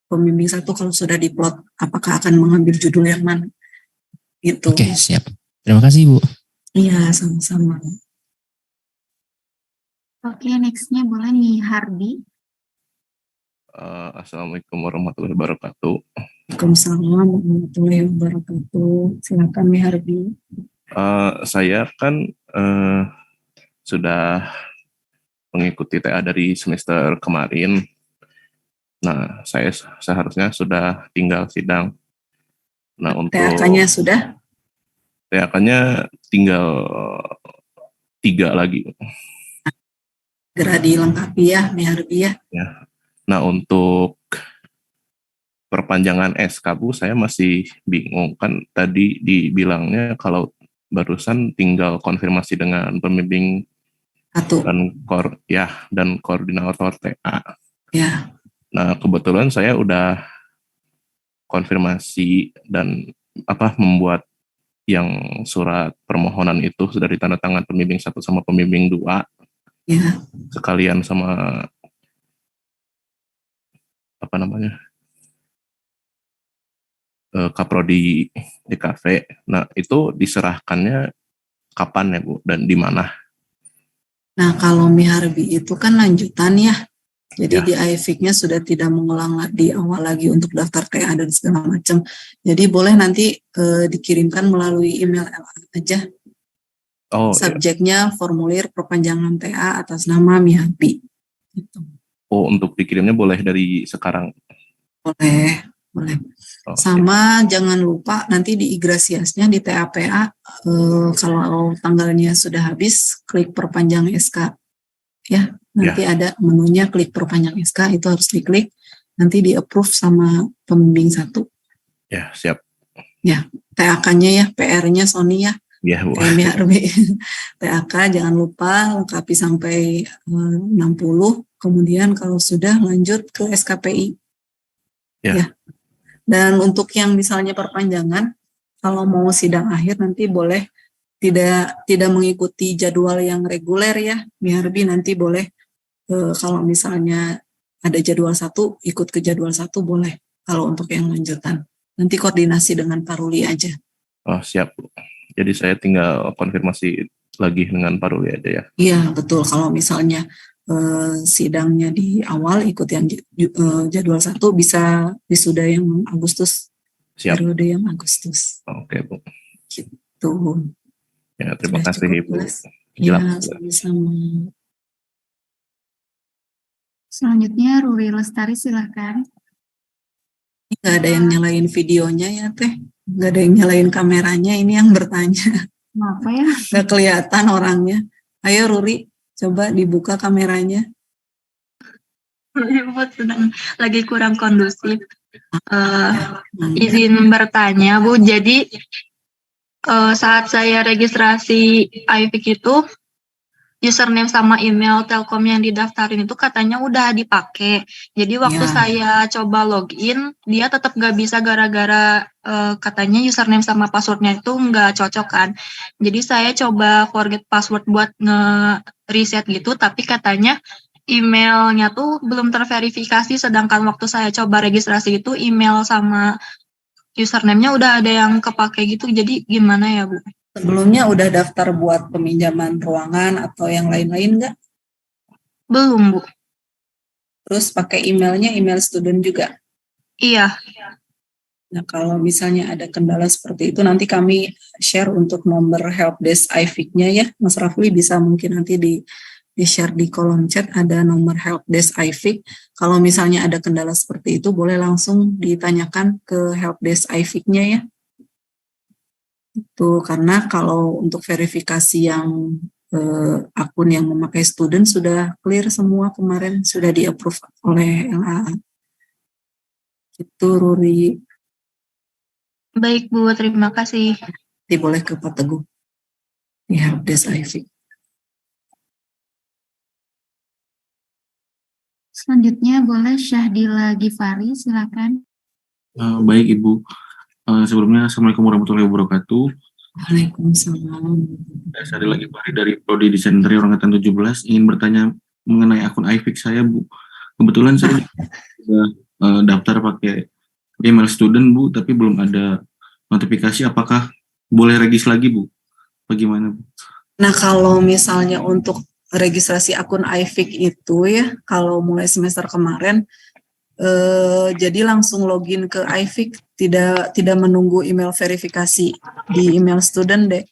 pembimbing 1 kalau sudah diplot apakah akan mengambil judul yang mana. Gitu. Oke, siap. Terima kasih Bu. Iya, sama-sama. Oke, nextnya boleh nih Hardi. Assalamualaikum warahmatullahi wabarakatuh. Waalaikumsalam warahmatullahi wabarakatuh. Silakan nih Hardi. Saya kan sudah mengikuti TA dari semester kemarin. Nah, saya seharusnya sudah tinggal sidang. Nah, untuk TAK-nya sudah? TAK-nya tinggal 3 lagi. Segera dilengkapi ya, Hardi ya. Nah, untuk perpanjangan SK Bu, saya masih bingung. Kan tadi dibilangnya kalau barusan tinggal konfirmasi dengan pembimbing dan koordinator TA. Ya. Nah, kebetulan saya udah konfirmasi dan membuat yang surat permohonan itu sudah ditandatangan pembimbing 1 sama pembimbing 2, Ya, sekalian sama apa namanya, Kaprodi DKV. Nah, itu diserahkannya kapan ya Bu, dan di mana? nah kalau Miharbi itu kan lanjutan ya. Jadi Ya. di IFIC-nya sudah tidak mengulang di awal lagi untuk daftar TA dan segala macam. Jadi boleh nanti dikirimkan melalui email LA aja. Oh, iya. Subjeknya formulir perpanjangan TA atas nama Miharbi. Gitu. Oh, untuk dikirimnya boleh dari sekarang. Boleh. Oh, Sama jangan lupa nanti di Igrasiasnya di TAPA kalau tanggalnya sudah habis klik perpanjang SK ya. Nanti ada menunya klik perpanjang SK, itu harus diklik. Nanti di approve sama pembimbing 1. Ya, siap. Ya, TAK-nya ya, PR-nya Sony ya. Ya, Bu. Kayak MIRB. TAK jangan lupa lengkapi sampai 60. Kemudian kalau sudah lanjut ke SKPI. Ya. Dan untuk yang misalnya perpanjangan, kalau mau sidang akhir nanti boleh tidak mengikuti jadwal yang reguler ya. Miharbi nanti boleh kalau misalnya ada jadwal 1, ikut ke jadwal 1 boleh. Kalau untuk yang lanjutan. Nanti koordinasi dengan Pak Ruli aja. Oh, siap Bu. Jadi saya tinggal konfirmasi lagi dengan Pak Ruli aja ya. Iya, betul. Kalau misalnya sidangnya di awal ikut yang jadwal 1 bisa wisuda yang Agustus. Siap. Periode yang Agustus. Oke, Bu. Gitu. Ya, terima Sudah kasih cukup Ibu. jelas? Ya, Jelas. sama-sama. Selanjutnya Ruri Lestari, silahkan. Nggak ada yang nyalain videonya ya Teh. Nggak ada yang nyalain kameranya, ini yang bertanya. Apa ya? Nggak kelihatan orangnya. Ayo Ruri, coba dibuka kameranya. Ibu sedang lagi kurang kondusif. Izin bertanya Bu, jadi saat saya registrasi IFIC itu, username sama email Telkom yang didaftarin itu katanya udah dipakai. Jadi waktu saya coba login, dia tetap nggak bisa gara-gara katanya username sama passwordnya itu nggak cocok kan. Jadi saya coba forget password buat nge-reset gitu, tapi katanya emailnya tuh belum terverifikasi, sedangkan waktu saya coba registrasi itu email sama username-nya udah ada yang kepake gitu. Jadi gimana ya Bu? Sebelumnya udah daftar buat peminjaman ruangan atau yang lain-lain nggak? Belum, Bu. Terus pakai emailnya email student juga? Iya. Nah, kalau misalnya ada kendala seperti itu, nanti kami share untuk nomor helpdesk IFIC-nya ya. Mas Rafli bisa mungkin nanti di-share di kolom chat ada nomor helpdesk IFIC. Kalau misalnya ada kendala seperti itu, boleh langsung ditanyakan ke helpdesk IFIC-nya ya. Itu karena kalau untuk verifikasi yang akun yang memakai student sudah clear semua kemarin, sudah di-approve oleh LAA. Itu Ruri. Baik Bu, terima kasih. Boleh ke Pak Teguh di helpdesk IFIC. Selanjutnya boleh Syahdila Gifari, silakan. Baik Ibu. Sebelumnya Assalamualaikum warahmatullahi wabarakatuh. Waalaikumsalam. Saya lagi dari Prodi Desain Interior Angkatan 17 ingin bertanya mengenai akun IFIC saya Bu. Kebetulan saya sudah daftar pakai email student Bu, tapi belum ada notifikasi. Apakah boleh regis lagi Bu? Bagaimana Bu? Nah kalau misalnya untuk registrasi akun IFIC itu ya, kalau mulai semester kemarin jadi langsung login ke IFIC, tidak menunggu email verifikasi di email student deh.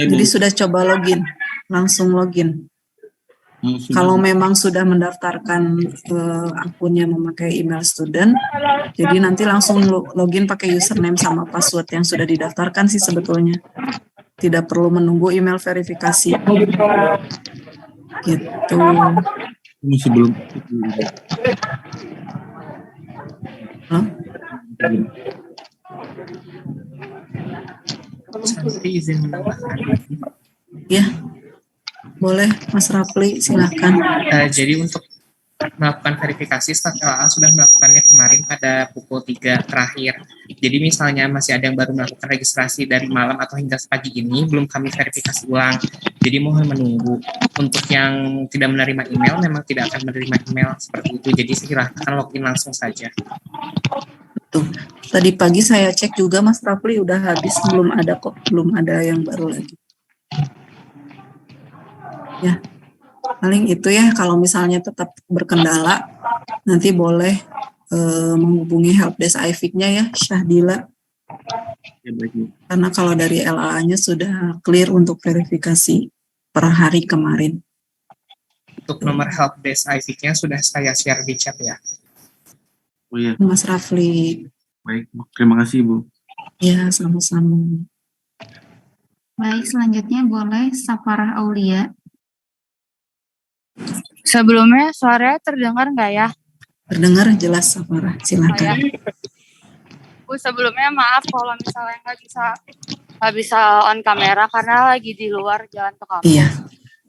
Ya, jadi sudah coba login, langsung login. Kalau memang sudah mendaftarkan akunnya memakai email student, jadi nanti langsung login pakai username sama password yang sudah didaftarkan sih sebetulnya. Tidak perlu menunggu email verifikasi. Gitu. Masih belum. Izin menambahkan. Ya, boleh Mas Rafli, silakan. Jadi untuk melakukan verifikasi, staf LAA sudah melakukannya kemarin pada pukul 3 terakhir. Jadi misalnya masih ada yang baru melakukan registrasi dari malam atau hingga pagi ini, belum kami verifikasi ulang. Jadi mohon menunggu. Untuk yang tidak menerima email, memang tidak akan menerima email seperti itu. Jadi silahkan login langsung saja. Tuh, tadi pagi saya cek juga Mas Rafli udah habis, belum ada kok, belum ada yang baru lagi. Ya, paling itu ya, kalau misalnya tetap berkendala, nanti boleh menghubungi helpdesk IFIC-nya ya, Syahdila. Ya, baik, Bu. Karena kalau dari LA-nya sudah clear untuk verifikasi per hari kemarin. Untuk nomor helpdesk IFIC-nya sudah saya share di chat ya. Oh iya, Mas Rafli. baik, Bu. Terima kasih, Bu. Ya, sama-sama. Baik, selanjutnya boleh Safarah Aulia. Sebelumnya suaranya terdengar nggak ya? Terdengar jelas Safarah, silakan. Bu, sebelumnya maaf kalau misalnya nggak bisa on kamera karena lagi di luar jalan ke kampus. Iya.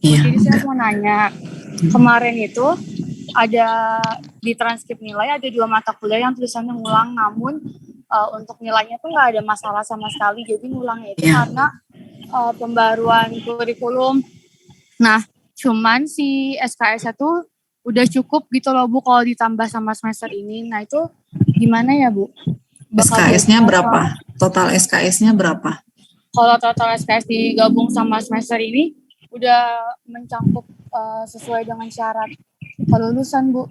Jadi saya mau nanya, kemarin itu ada di transkrip nilai ada 2 mata kuliah yang tulisannya ngulang, namun untuk nilainya tuh nggak ada masalah sama sekali. Jadi ngulangnya itu karena pembaruan kurikulum. Nah, cuman si SKS-nya tuh udah cukup gitu loh Bu kalau ditambah sama semester ini. Nah itu gimana ya Bu? SKS-nya berapa? Total SKS-nya berapa? Kalau total SKS digabung sama semester ini udah mencakup sesuai dengan syarat kelulusan Bu.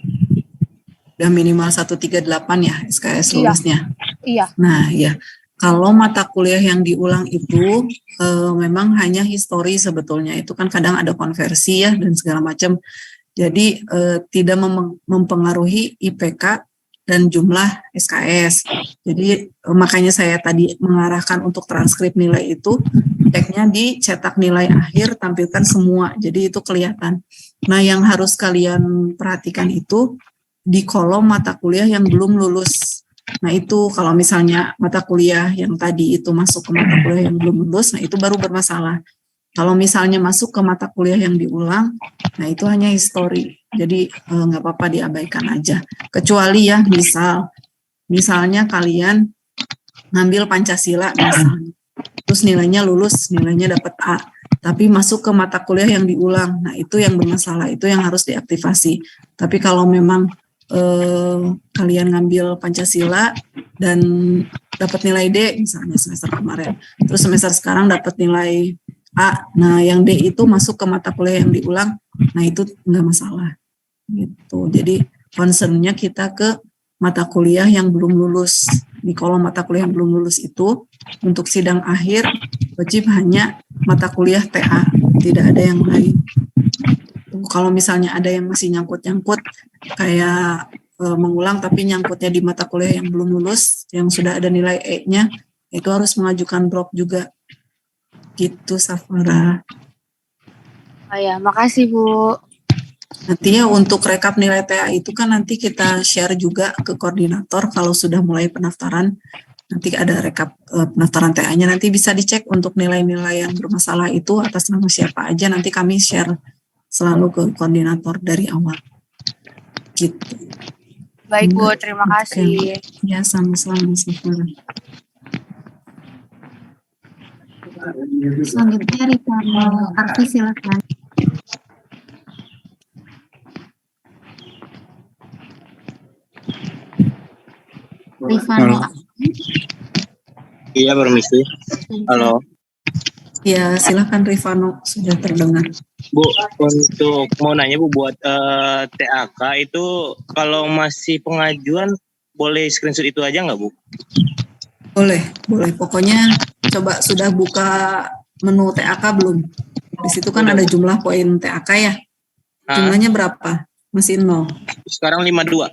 Udah minimal 138 ya SKS lulusnya? Iya. Nah ya, kalau mata kuliah yang diulang itu memang hanya histori sebetulnya. Itu kan kadang ada konversi ya dan segala macam. Jadi tidak mempengaruhi IPK dan jumlah SKS. Jadi makanya saya tadi mengarahkan untuk transkrip nilai itu, ceknya di cetak nilai akhir, tampilkan semua. Jadi itu kelihatan. Nah yang harus kalian perhatikan itu di kolom mata kuliah yang belum lulus. Nah itu kalau misalnya mata kuliah yang tadi itu masuk ke mata kuliah yang belum lulus, nah itu baru bermasalah. Kalau misalnya masuk ke mata kuliah yang diulang, nah itu hanya histori. Jadi nggak apa-apa diabaikan aja. Kecuali ya misalnya kalian ngambil Pancasila misalnya, terus nilainya lulus, nilainya dapat A, tapi masuk ke mata kuliah yang diulang, nah itu yang bermasalah, itu yang harus diaktifasi. Tapi kalau memang kalian ngambil Pancasila dan dapat nilai D misalnya semester kemarin, terus semester sekarang dapat nilai A, nah yang D itu masuk ke mata kuliah yang diulang, nah itu nggak masalah gitu. Jadi concernnya kita ke mata kuliah yang belum lulus. Di kolom mata kuliah yang belum lulus itu untuk sidang akhir wajib hanya mata kuliah TA, tidak ada yang lain. Kalau misalnya ada yang masih nyangkut-nyangkut kayak mengulang tapi nyangkutnya di mata kuliah yang belum lulus, yang sudah ada nilai E-nya, itu harus mengajukan drop juga. Gitu Safara. Oh ya, makasih Bu. Nanti ya untuk rekap nilai TA itu kan nanti kita share juga ke koordinator kalau sudah mulai pendaftaran. Nanti ada rekap pendaftaran TA-nya, nanti bisa dicek untuk nilai-nilai yang bermasalah itu atas nama siapa aja, nanti kami share selalu ke koordinator dari awal. Gitu. Baik Bu, terima kasih. Ya, sama-sama Safara. Selanjutnya Rifano Arfi, silakan. Rifano Arfi. Iya, permisi. Halo. Ya, silakan Rifano, sudah terdengar. Bu, untuk mau nanya Bu, buat TAK itu kalau masih pengajuan boleh screenshot itu aja nggak Bu? Boleh. Pokoknya coba sudah buka menu TAK belum? Di situ kan ada jumlah poin TAK ya. Jumlahnya berapa? Masih 0. Sekarang 52.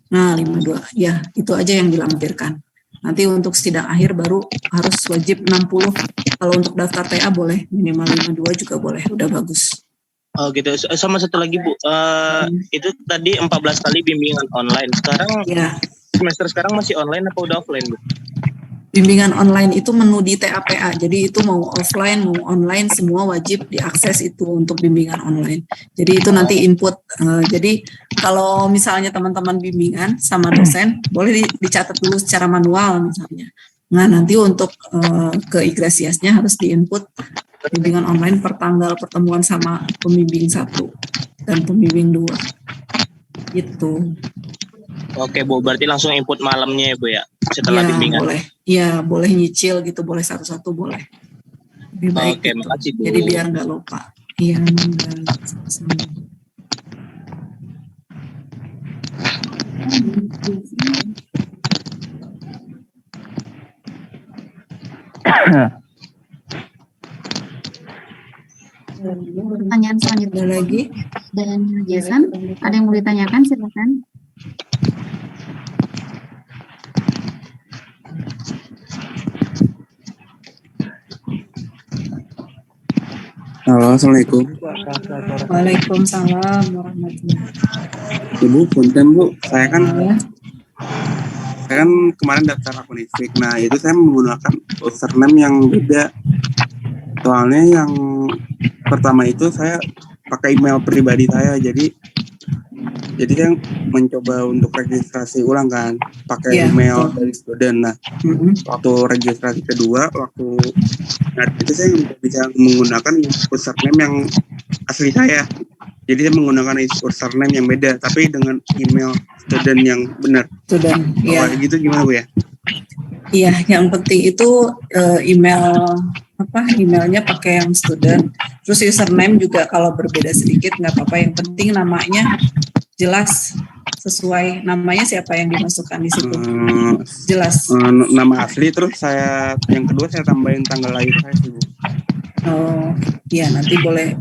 Nah, 52. Ya, itu aja yang dilampirkan. Nanti untuk sidang akhir baru harus wajib 60. Kalau untuk daftar TA boleh, minimal 52 juga boleh. Udah bagus. Oh gitu. Sama satu lagi Bu, itu tadi 14 kali bimbingan online. Sekarang semester sekarang masih online apa udah offline Bu? Bimbingan online itu menu di TAPA, jadi itu mau offline mau online semua wajib diakses itu untuk bimbingan online. Jadi itu nanti input. Jadi kalau misalnya teman-teman bimbingan sama dosen boleh dicatat dulu secara manual misalnya. Nah nanti untuk ke Igrasiasnya harus diinput bimbingan online per tanggal pertemuan sama pembimbing 1 dan pembimbing 2 gitu. Oke Bu, berarti langsung input malamnya ya Bu ya, setelah bimbingan. Boleh. Ya, boleh nyicil gitu, boleh satu-satu boleh. Lebih baik Oke, gitu. makasih Bu. Jadi biar nggak lupa. Iya, Pertanyaan selanjutnya lagi dan Jason, ada yang mau ditanyakan silakan. Halo, Assalamualaikum. Waalaikumsalam warahmatullahi. Ibu, punten Bu, saya kan kemarin daftar akun IFIK. Nah, itu saya menggunakan username yang beda. Soalnya yang pertama itu saya pakai email pribadi saya, jadi saya mencoba untuk registrasi ulang kan, pakai email dari student. Nah, waktu registrasi kedua, itu saya nggak bisa menggunakan username yang asli saya. Jadi saya menggunakan username yang beda, tapi dengan email student yang benar. Student, iya. Gitu gimana Bu ya? Iya, yang penting itu emailnya pakai yang student. Terus username juga kalau berbeda sedikit nggak apa-apa. Yang penting namanya jelas sesuai namanya siapa yang dimasukkan di situ. Jelas. Nama asli, terus yang kedua saya tambahin tanggal lahir saya sih Bu. Oh, iya nanti boleh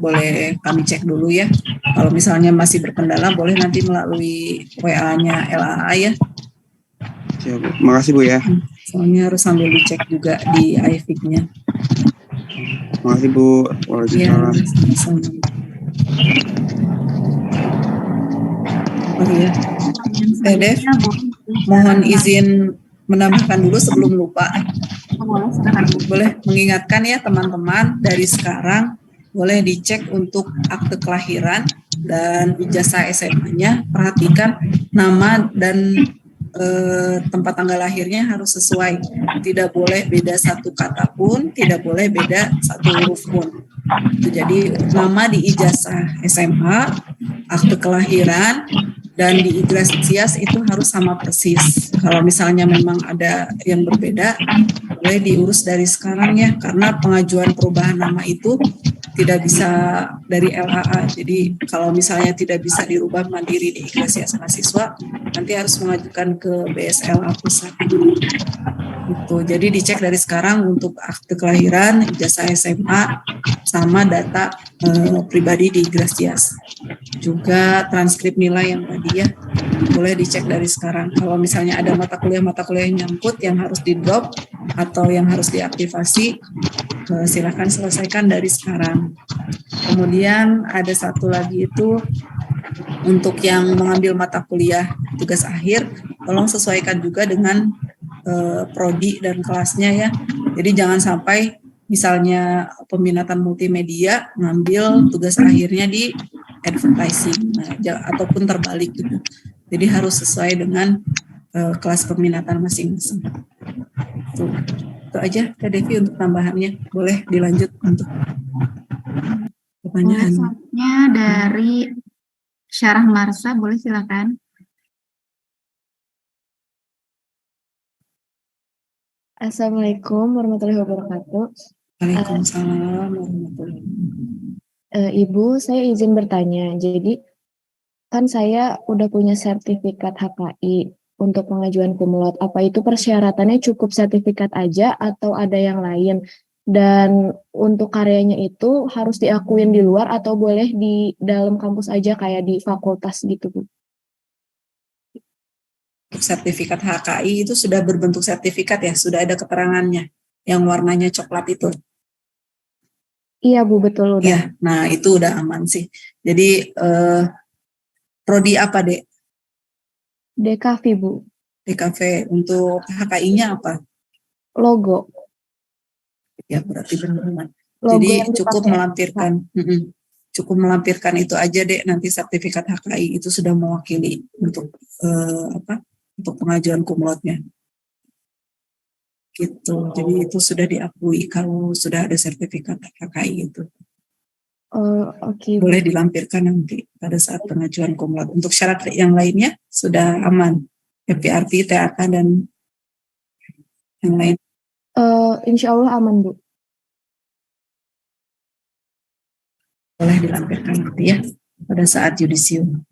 kami cek dulu ya. Kalau misalnya masih berkendala boleh nanti melalui WA-nya LAA ya. Siap, makasih Bu ya. Soalnya harus sambil dicek juga di iFIK-nya. Makasih Bu. Waalaikumsalam. Oh iya. Dev, mohon izin menambahkan dulu sebelum lupa. Boleh mengingatkan ya teman-teman, dari sekarang boleh dicek untuk akte kelahiran dan ijazah SMA-nya. Perhatikan nama dan tempat tanggal lahirnya harus sesuai. Tidak boleh beda satu kata pun, tidak boleh beda satu huruf pun. Jadi nama di ijazah SMA, akte kelahiran, dan di Igrasias itu harus sama persis. Kalau misalnya memang ada yang berbeda, boleh diurus dari sekarang ya, karena pengajuan perubahan nama itu tidak bisa dari LAA. Jadi kalau misalnya tidak bisa dirubah mandiri di Igrasias mahasiswa, nanti harus mengajukan ke BSLA pusat. Gitu. Jadi dicek dari sekarang untuk akte kelahiran, ijazah SMA, sama data pribadi di Igrasias. Juga transkrip nilai yang tadi ya, boleh dicek dari sekarang. Kalau misalnya ada mata kuliah yang nyangkut, yang harus di-drop atau yang harus diaktifasi, silakan selesaikan dari sekarang. Kemudian ada satu lagi itu untuk yang mengambil mata kuliah tugas akhir, tolong sesuaikan juga dengan prodi dan kelasnya ya. Jadi jangan sampai misalnya peminatan multimedia ngambil tugas akhirnya di advertising, ataupun terbalik gitu. Jadi harus sesuai dengan kelas peminatan masing-masing. Itu aja Kak Devi untuk tambahannya. Boleh dilanjut untuk pertanyaan. Selanjutnya dari Syarah Marsa, boleh silakan. Assalamualaikum warahmatullahi wabarakatuh. Waalaikumsalam warahmatullahi wabarakatuh. Ibu, saya izin bertanya. Jadi kan saya udah punya sertifikat HKI untuk pengajuan kumlot. Apa itu persyaratannya cukup sertifikat aja atau ada yang lain? Dan untuk karyanya itu harus diakuin di luar atau boleh di dalam kampus aja kayak di fakultas gitu, Bu? Sertifikat HKI itu sudah berbentuk sertifikat ya, sudah ada keterangannya yang warnanya coklat itu. Iya Bu, betul udah. Ya, nah itu udah aman sih. Jadi prodi apa Dek? DKV Bu. DKV. Untuk HKI-nya apa? Logo. Ya berarti benar. Logo Jadi yang cukup dipakai. melampirkan, cukup melampirkan itu aja deh, nanti sertifikat HKI itu sudah mewakili untuk untuk pengajuan kumlotnya. Gitu. Jadi itu sudah diakui kalau sudah ada sertifikat HKI itu. Oke. Boleh dilampirkan nanti pada saat pengajuan kumlot. Untuk syarat yang lainnya sudah aman. FPRP, TAK dan yang lain. Insya Allah aman, Bu. Boleh dilampirkan nanti ya pada saat yudisium.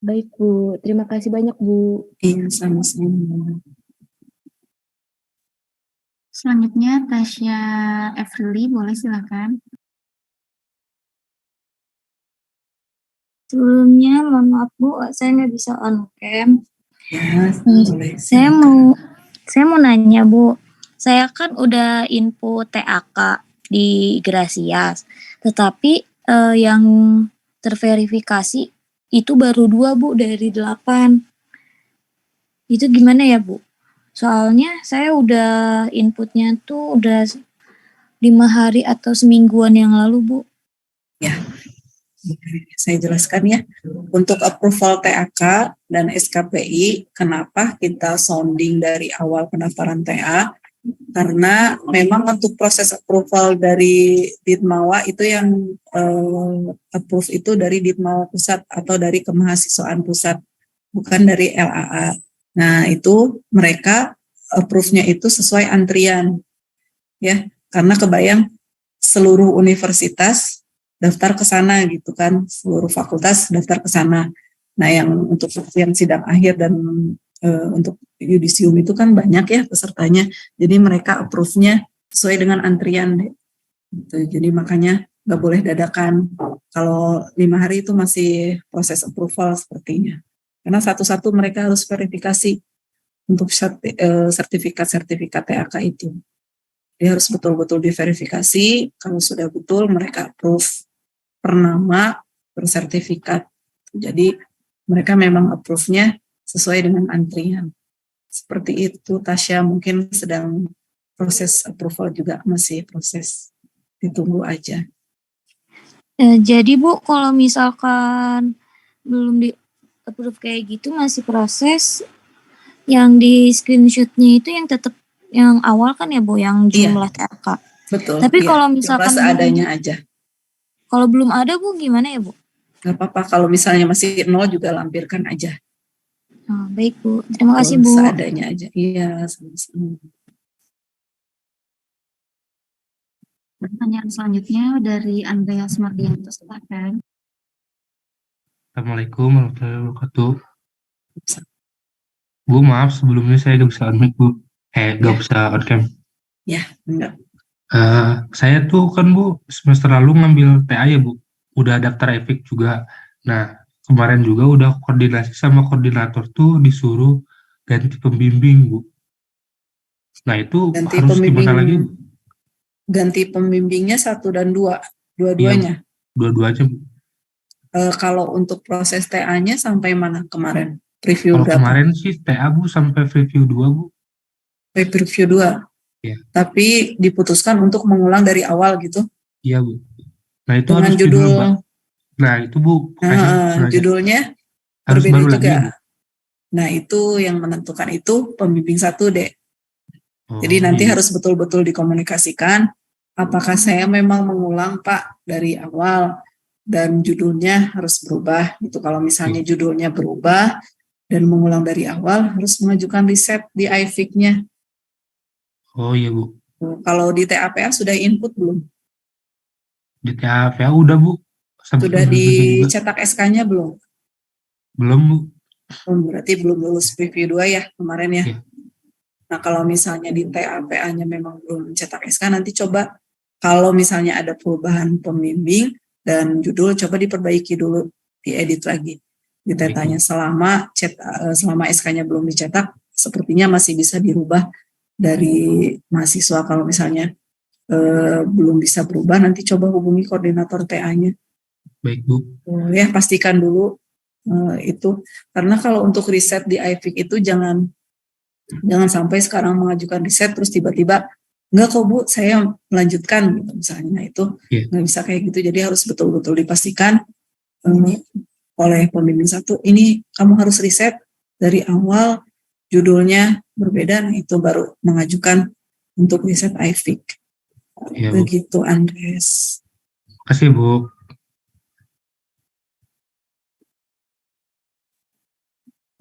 Baik, Bu. Terima kasih banyak, Bu. Iya, sama-sama. Selanjutnya Tasya Everly, boleh silakan. Sebelumnya mohon maaf Bu, saya nggak bisa on cam. Ya, Saya mau nanya Bu, saya kan udah input TAK di Grasias, tetapi yang terverifikasi itu baru 2 Bu dari 8. Itu gimana ya Bu? Soalnya saya udah inputnya tuh udah 5 hari atau semingguan yang lalu Bu. Ya, saya jelaskan ya. Untuk approval TAK dan SKPI, kenapa kita sounding dari awal pendaftaran TA? Karena memang untuk proses approval dari Ditmawa itu yang approve itu dari Ditmawa Pusat atau dari Kemahasiswaan Pusat, bukan dari LAA. Nah, itu mereka approve-nya itu sesuai antrian. Ya, karena kebayang seluruh universitas daftar ke sana gitu kan, seluruh fakultas daftar ke sana. Nah, yang untuk yang sidang akhir dan untuk yudisium itu kan banyak ya pesertanya. Jadi mereka approve-nya sesuai dengan antrian deh. Gitu. Jadi makanya nggak boleh dadakan. Kalau 5 hari itu masih proses approval sepertinya. Karena satu-satu mereka harus verifikasi untuk sertifikat-sertifikat TAK itu. Dia harus betul-betul diverifikasi, kalau sudah betul mereka approve per nama, per sertifikat. Jadi mereka memang approve-nya sesuai dengan antrian. Seperti itu, Tasya mungkin sedang proses approval juga masih proses. Ditunggu aja. Jadi Bu, kalau misalkan belum di approve kayak gitu masih proses, yang di screenshot-nya itu yang tetap yang awal kan ya Bu, yang jumlah TAK. Betul. Tapi iya. kalau misalkan seadanya aja. Kalau belum ada Bu, gimana ya Bu? Gak apa-apa, kalau misalnya masih 0 juga lampirkan aja. Baik Bu, terima kasih Bu. Seadanya aja. Iya, sama-sama. Pertanyaan selanjutnya dari Andreas Mardianto, silakan. Assalamualaikum warahmatullahi wabarakatuh. Bu, maaf sebelumnya saya gak bisa on-mic Bu. Gak bisa on-cam. Ya, enggak. Saya tuh kan Bu, semester lalu ngambil TA ya Bu. Udah daftar EFIK juga. Nah, kemarin juga udah koordinasi sama koordinator tuh disuruh ganti pembimbing Bu. Nah, itu Ganti harus gimana lagi Bu? Ganti pembimbingnya 1 dan 2, dua-duanya. Iya, dua-duanya Bu. Kalau untuk proses TA-nya sampai mana kemarin? Preview Kalau berapa? kemarin sih TA Bu sampai preview 2 Bu. Preview 2. Iya. Tapi diputuskan untuk mengulang dari awal gitu. Iya Bu. Nah itu Dengan harus judul. gimana, Mbak? Nah itu Bu. Judulnya harus berbeda baru juga. lagi, Bu. Nah itu yang menentukan itu pembimbing 1 deh. Jadi Oh, nanti iya. harus betul-betul dikomunikasikan. Apakah saya memang mengulang Pak dari awal dan judulnya harus berubah. Itu kalau misalnya judulnya berubah dan mengulang dari awal harus mengajukan riset di IFIC-nya. Oh iya Bu. Kalau di TAPA sudah input belum? Di TAPA udah Bu. Sampai Sudah preview juga. dicetak SK-nya belum? Belum Bu. Berarti belum lulus preview 2 ya kemarin ya. Iya. Nah kalau misalnya di TAPA-nya memang belum cetak SK, nanti coba kalau misalnya ada perubahan pembimbing dan judul, coba diperbaiki dulu, diedit lagi. Ditetanya selama SK-nya belum dicetak, sepertinya masih bisa dirubah dari mahasiswa. Kalau misalnya belum bisa berubah, nanti coba hubungi koordinator TA-nya. Baik Bu. Ya pastikan dulu itu, karena kalau untuk riset di IFIC itu jangan Jangan sampai sekarang mengajukan riset terus tiba-tiba enggak kok Bu, saya melanjutkan gitu misalnya. Nah, itu nggak bisa kayak gitu. Jadi harus betul-betul dipastikan oleh pembimbing satu, ini kamu harus riset dari awal, judulnya berbeda, nah itu baru mengajukan untuk riset IFIC. Iya, Bu. Begitu Andres. Kasih Bu.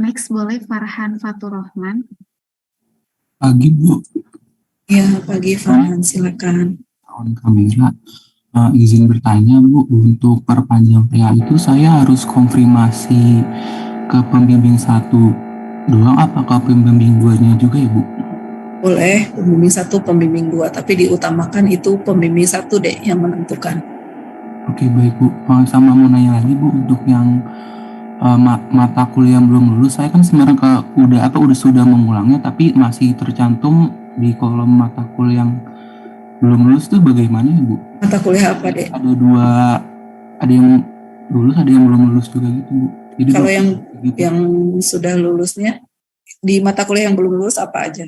Next boleh Farhan Fatur Rahman. Pagi Bu. Ya, pagi Farhan, silakan. Tahun kamera. Izin bertanya Bu, untuk perpanjang TA itu saya harus konfirmasi ke pembimbing 1 doang, apakah pembimbing 2-nya juga ya Bu? Boleh, pembimbing 1, pembimbing 2, tapi diutamakan itu pembimbing 1 deh yang menentukan. Oke baik Bu, sama mau nanya lagi Bu, untuk yang mata kuliah yang belum lulus, saya kan sebenarnya udah sudah mengulangnya, tapi masih tercantum di kolom mata kuliah yang belum lulus tuh bagaimana ya Bu? Mata kuliah apa deh? Ada 2, ada yang lulus, ada yang belum lulus juga gitu Bu. Jadi kalau yang sudah lulusnya, di mata kuliah yang belum lulus apa aja?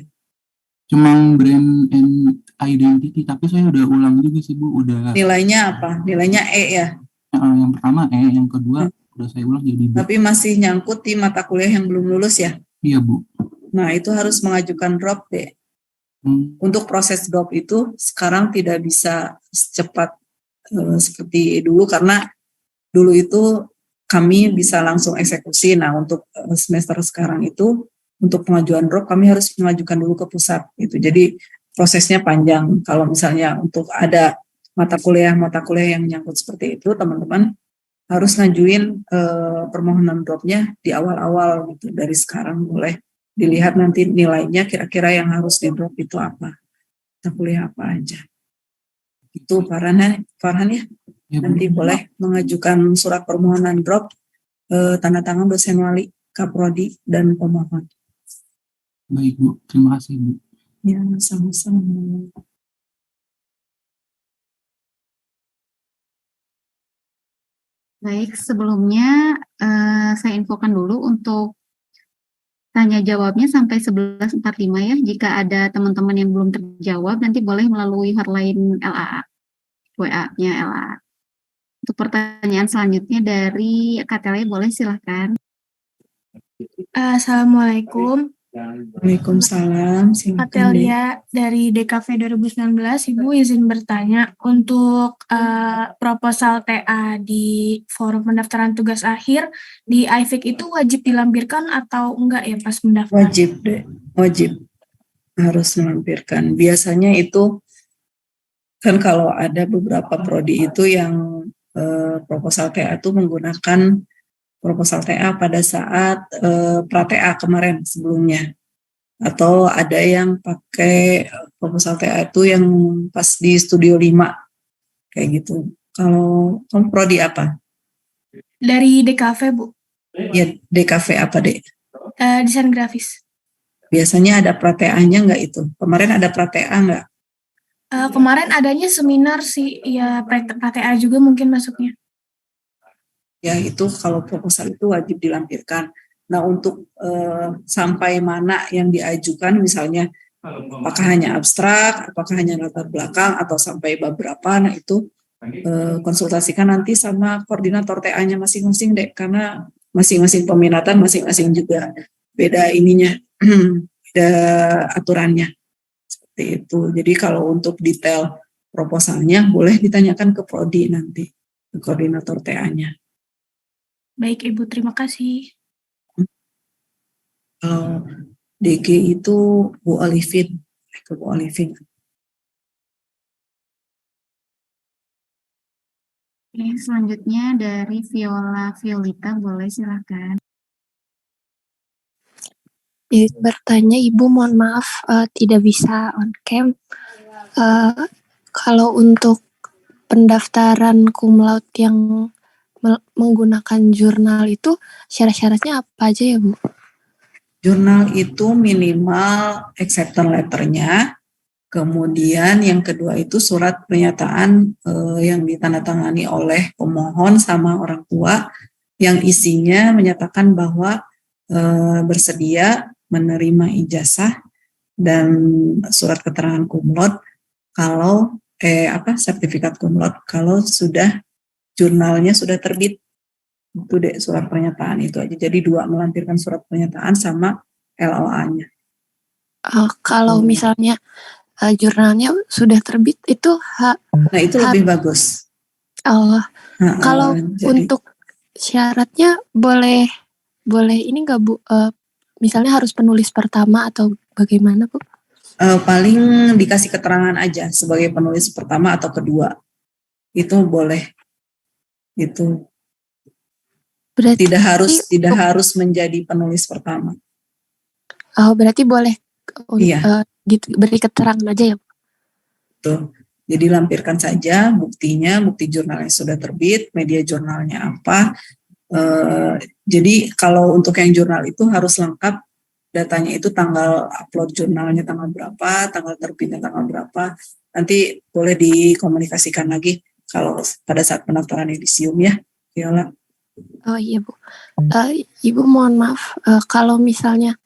Cuma brand and identity, tapi saya udah ulang juga sih Bu, udah. Nilainya apa? Nilainya E ya? Yang pertama E, yang kedua udah saya ulang jadi B. Tapi masih nyangkut di mata kuliah yang belum lulus ya? Iya Bu. Nah itu harus mengajukan drop deh. Untuk proses drop itu sekarang tidak bisa secepat seperti dulu, karena dulu itu kami bisa langsung eksekusi. Nah untuk semester sekarang itu, untuk pengajuan drop kami harus mengajukan dulu ke pusat gitu. Jadi prosesnya panjang. Kalau misalnya untuk ada mata kuliah yang menyangkut seperti itu, teman-teman harus ngajuin permohonan dropnya di awal-awal gitu. Dari sekarang boleh dilihat nanti nilainya kira-kira yang harus di drop itu apa, mata kuliah apa aja. Itu Farhan ya. Nanti boleh mengajukan surat permohonan drop, tanda tangan dosen wali, kaprodi, dan pemohon. Baik Bu, terima kasih Bu. Ya, sama-sama. Baik, sebelumnya saya infokan dulu untuk tanya jawabnya sampai 11.45 ya. Jika ada teman-teman yang belum terjawab, nanti boleh melalui hotline LAA, WA-nya LAA. Untuk pertanyaan selanjutnya dari Katele, boleh silahkan. Assalamualaikum. Waalaikumsalam. Atelia dari DKV 2019, Ibu izin bertanya, untuk proposal TA di forum pendaftaran tugas akhir di IFIC itu wajib dilampirkan atau enggak ya pas mendaftar? Wajib deh, wajib harus melampirkan. Biasanya itu kan kalau ada beberapa prodi itu yang proposal TA itu menggunakan proposal TA pada saat pra-TA kemarin sebelumnya. Atau ada yang pakai proposal TA itu yang pas di Studio 5, kayak gitu. Kalau kamu prodi apa? Dari DKV, Bu. Ya, DKV apa, Dek? Desain grafis. Biasanya ada pra-TA-nya nggak itu? Kemarin ada pra-TA nggak? Kemarin adanya seminar sih, ya pra-TA juga mungkin masuknya. Ya itu kalau proposal itu wajib dilampirkan. Nah untuk sampai mana yang diajukan, misalnya apakah hanya abstrak, apakah hanya latar belakang, atau sampai bab berapa, nah itu konsultasikan nanti sama koordinator TA-nya masing-masing deh, karena masing-masing peminatan, masing-masing juga beda ininya, beda aturannya. Seperti itu. Jadi kalau untuk detail proposalnya boleh ditanyakan ke prodi nanti, ke koordinator TA-nya. Baik Ibu, terima kasih. Kalau DG itu Bu Alifin, ke Bu Alifin. Oke, selanjutnya dari Viola Violita, boleh silakan. Bertanya Ibu, mohon maaf tidak bisa on cam. Kalau untuk pendaftaran cum laude yang menggunakan jurnal itu syarat-syaratnya apa aja ya Bu? Jurnal itu minimal acceptance letternya, kemudian yang kedua itu surat pernyataan yang ditandatangani oleh pemohon sama orang tua yang isinya menyatakan bahwa bersedia menerima ijazah dan surat keterangan kumlot kalau sertifikat kumlot kalau sudah jurnalnya sudah terbit. Itu deh surat pernyataan itu aja. Jadi 2, melampirkan surat pernyataan sama LOA-nya. Kalau misalnya jurnalnya sudah terbit itu Nah, itu lebih bagus. Kalau jadi- untuk syaratnya boleh ini nggak Bu? Misalnya harus penulis pertama atau bagaimana Bu? Paling dikasih keterangan aja sebagai penulis pertama atau kedua. Itu boleh. Itu Berarti tidak harus menjadi penulis pertama. Berarti boleh Iya. gitu, beri keterangan aja ya Bu? Tuh. Jadi lampirkan saja buktinya, bukti jurnalnya sudah terbit, media jurnalnya apa. Jadi kalau untuk yang jurnal itu harus lengkap datanya, itu tanggal upload jurnalnya tanggal berapa, tanggal terbitnya tanggal berapa. Nanti boleh dikomunikasikan lagi kalau pada saat pendaftaran yudisium ya, Viola. Oh iya Bu. Ibu mohon maaf, kalau misalnya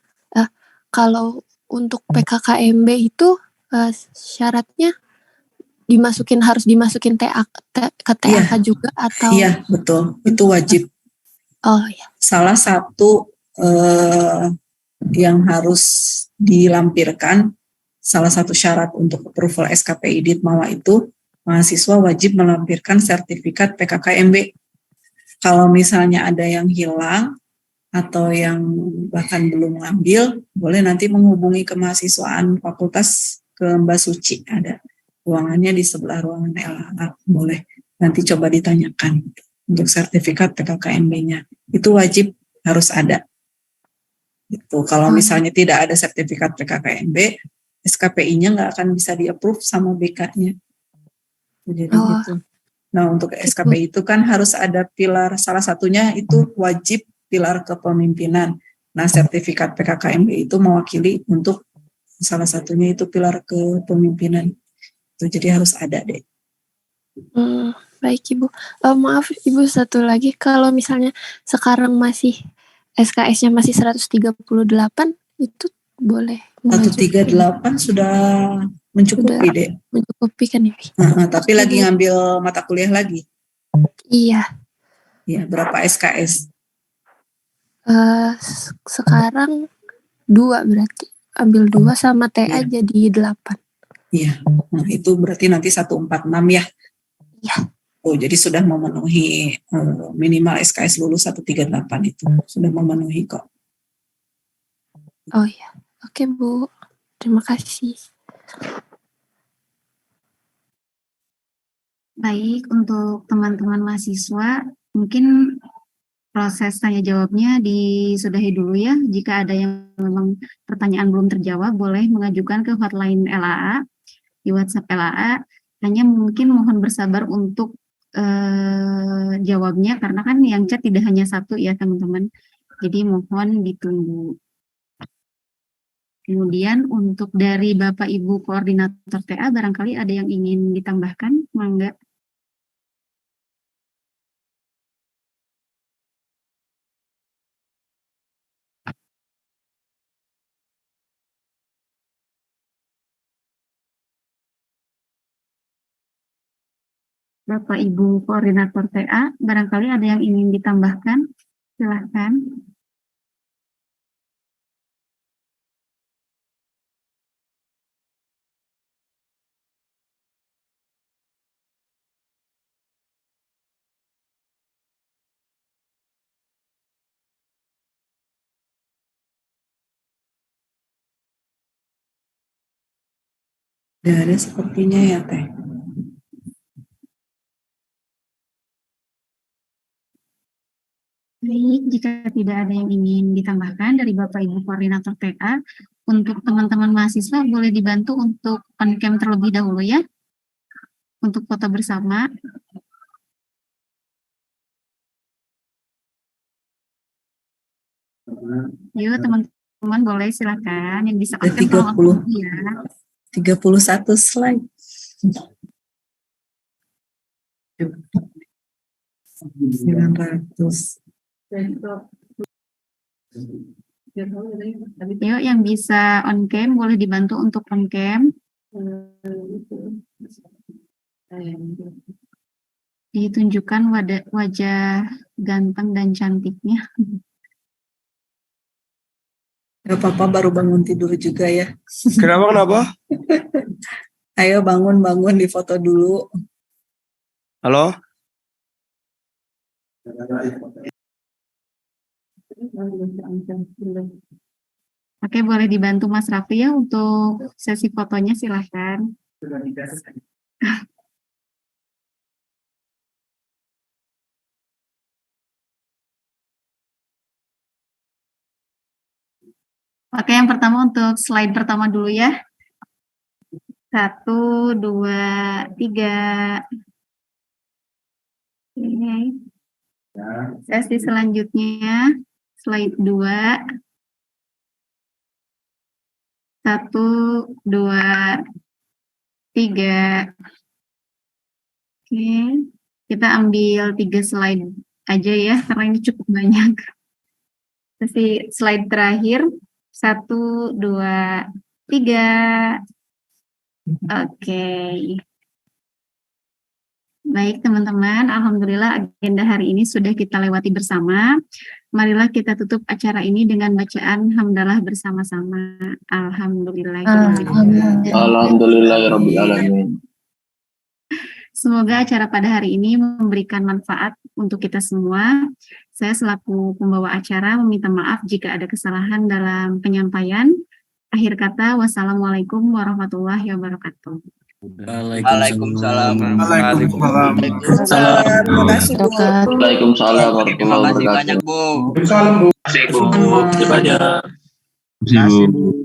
kalau untuk PKKMB itu syaratnya harus dimasukin ke TAK juga atau? Iya betul, itu wajib. Oh iya. Salah satu yang harus dilampirkan, salah satu syarat untuk approval SKPI Ditmawa itu mahasiswa wajib melampirkan sertifikat PKKMB. Kalau misalnya ada yang hilang atau yang bahkan belum ngambil, boleh nanti menghubungi kemahasiswaan fakultas ke Mbak Suci, ada ruangannya di sebelah ruangan LHA, boleh nanti coba ditanyakan untuk sertifikat PKKMB-nya. Itu wajib harus ada. Itu kalau misalnya tidak ada sertifikat PKKMB, SKPI-nya nggak akan bisa di-approve sama BK-nya. Jadi gitu. Nah, untuk SKPI itu kan harus ada pilar, salah satunya itu wajib pilar kepemimpinan. Nah, sertifikat PKKMB itu mewakili untuk salah satunya itu pilar kepemimpinan. Itu jadi harus ada deh. Baik Ibu. Maaf Ibu, satu lagi, kalau misalnya sekarang masih SKS-nya masih 138, itu boleh? 138 sudah mencukupi deh. Mencukupi kan ya? Tapi lagi ngambil mata kuliah lagi. Iya. Iya, berapa SKS? Sekarang 2 berarti. Ambil 2 sama TA jadi 8. Iya, nah itu berarti nanti 146 ya? Iya. Oh, jadi sudah memenuhi minimal SKS lulus 138 itu. Sudah memenuhi kok. Oh iya. Oke Bu, terima kasih. Baik, untuk teman-teman mahasiswa, mungkin proses tanya jawabnya disudahi dulu ya. Jika ada yang memang pertanyaan belum terjawab, boleh mengajukan ke hotline LAA, di WhatsApp LAA. Hanya mungkin mohon bersabar untuk jawabnya, karena kan yang chat tidak hanya satu ya teman-teman. Jadi mohon ditunggu. Kemudian untuk dari Bapak Ibu Koordinator TA, barangkali ada yang ingin ditambahkan, mangga. Bapak Ibu Koordinator TA, barangkali ada yang ingin ditambahkan, silahkan. Tidak ada sepertinya ya Teh. Baik, jika tidak ada yang ingin ditambahkan dari Bapak Ibu Koordinator TA, untuk teman-teman mahasiswa boleh dibantu untuk on-cam terlebih dahulu ya, untuk foto bersama. Yuk teman-teman boleh silakan, yang bisa on-cam tolong ya. 31 slide. 900. Yuk yang bisa on cam boleh dibantu untuk on cam. Ditunjukkan wajah ganteng dan cantiknya. Gak apa-apa, baru bangun tidur juga ya. Kenapa? Ayo bangun di foto dulu. Halo? Oke, boleh dibantu Mas Raffi ya untuk sesi fotonya, silahkan. Oke, yang pertama untuk slide pertama dulu ya. 1, 2, 3. Oke. Sesi selanjutnya, slide 2. 1, 2, 3. Oke, kita ambil 3 slide aja ya, karena ini cukup banyak. Sesi slide terakhir, 1, 2, 3. Oke. Baik teman-teman, alhamdulillah agenda hari ini sudah kita lewati bersama. Marilah kita tutup acara ini dengan bacaan hamdalah bersama-sama. Alhamdulillah. Alhamdulillahirabbil alamin. Semoga acara pada hari ini memberikan manfaat untuk kita semua. Saya selaku pembawa acara meminta maaf jika ada kesalahan dalam penyampaian. Akhir kata, wassalamualaikum warahmatullahi wabarakatuh. Waalaikumsalam. Waalaikumsalam warahmatullahi wabarakatuh. Terima kasih banyak, Bu. Terima kasih, Bu. Terima kasih banyak. Terima kasih, Bu.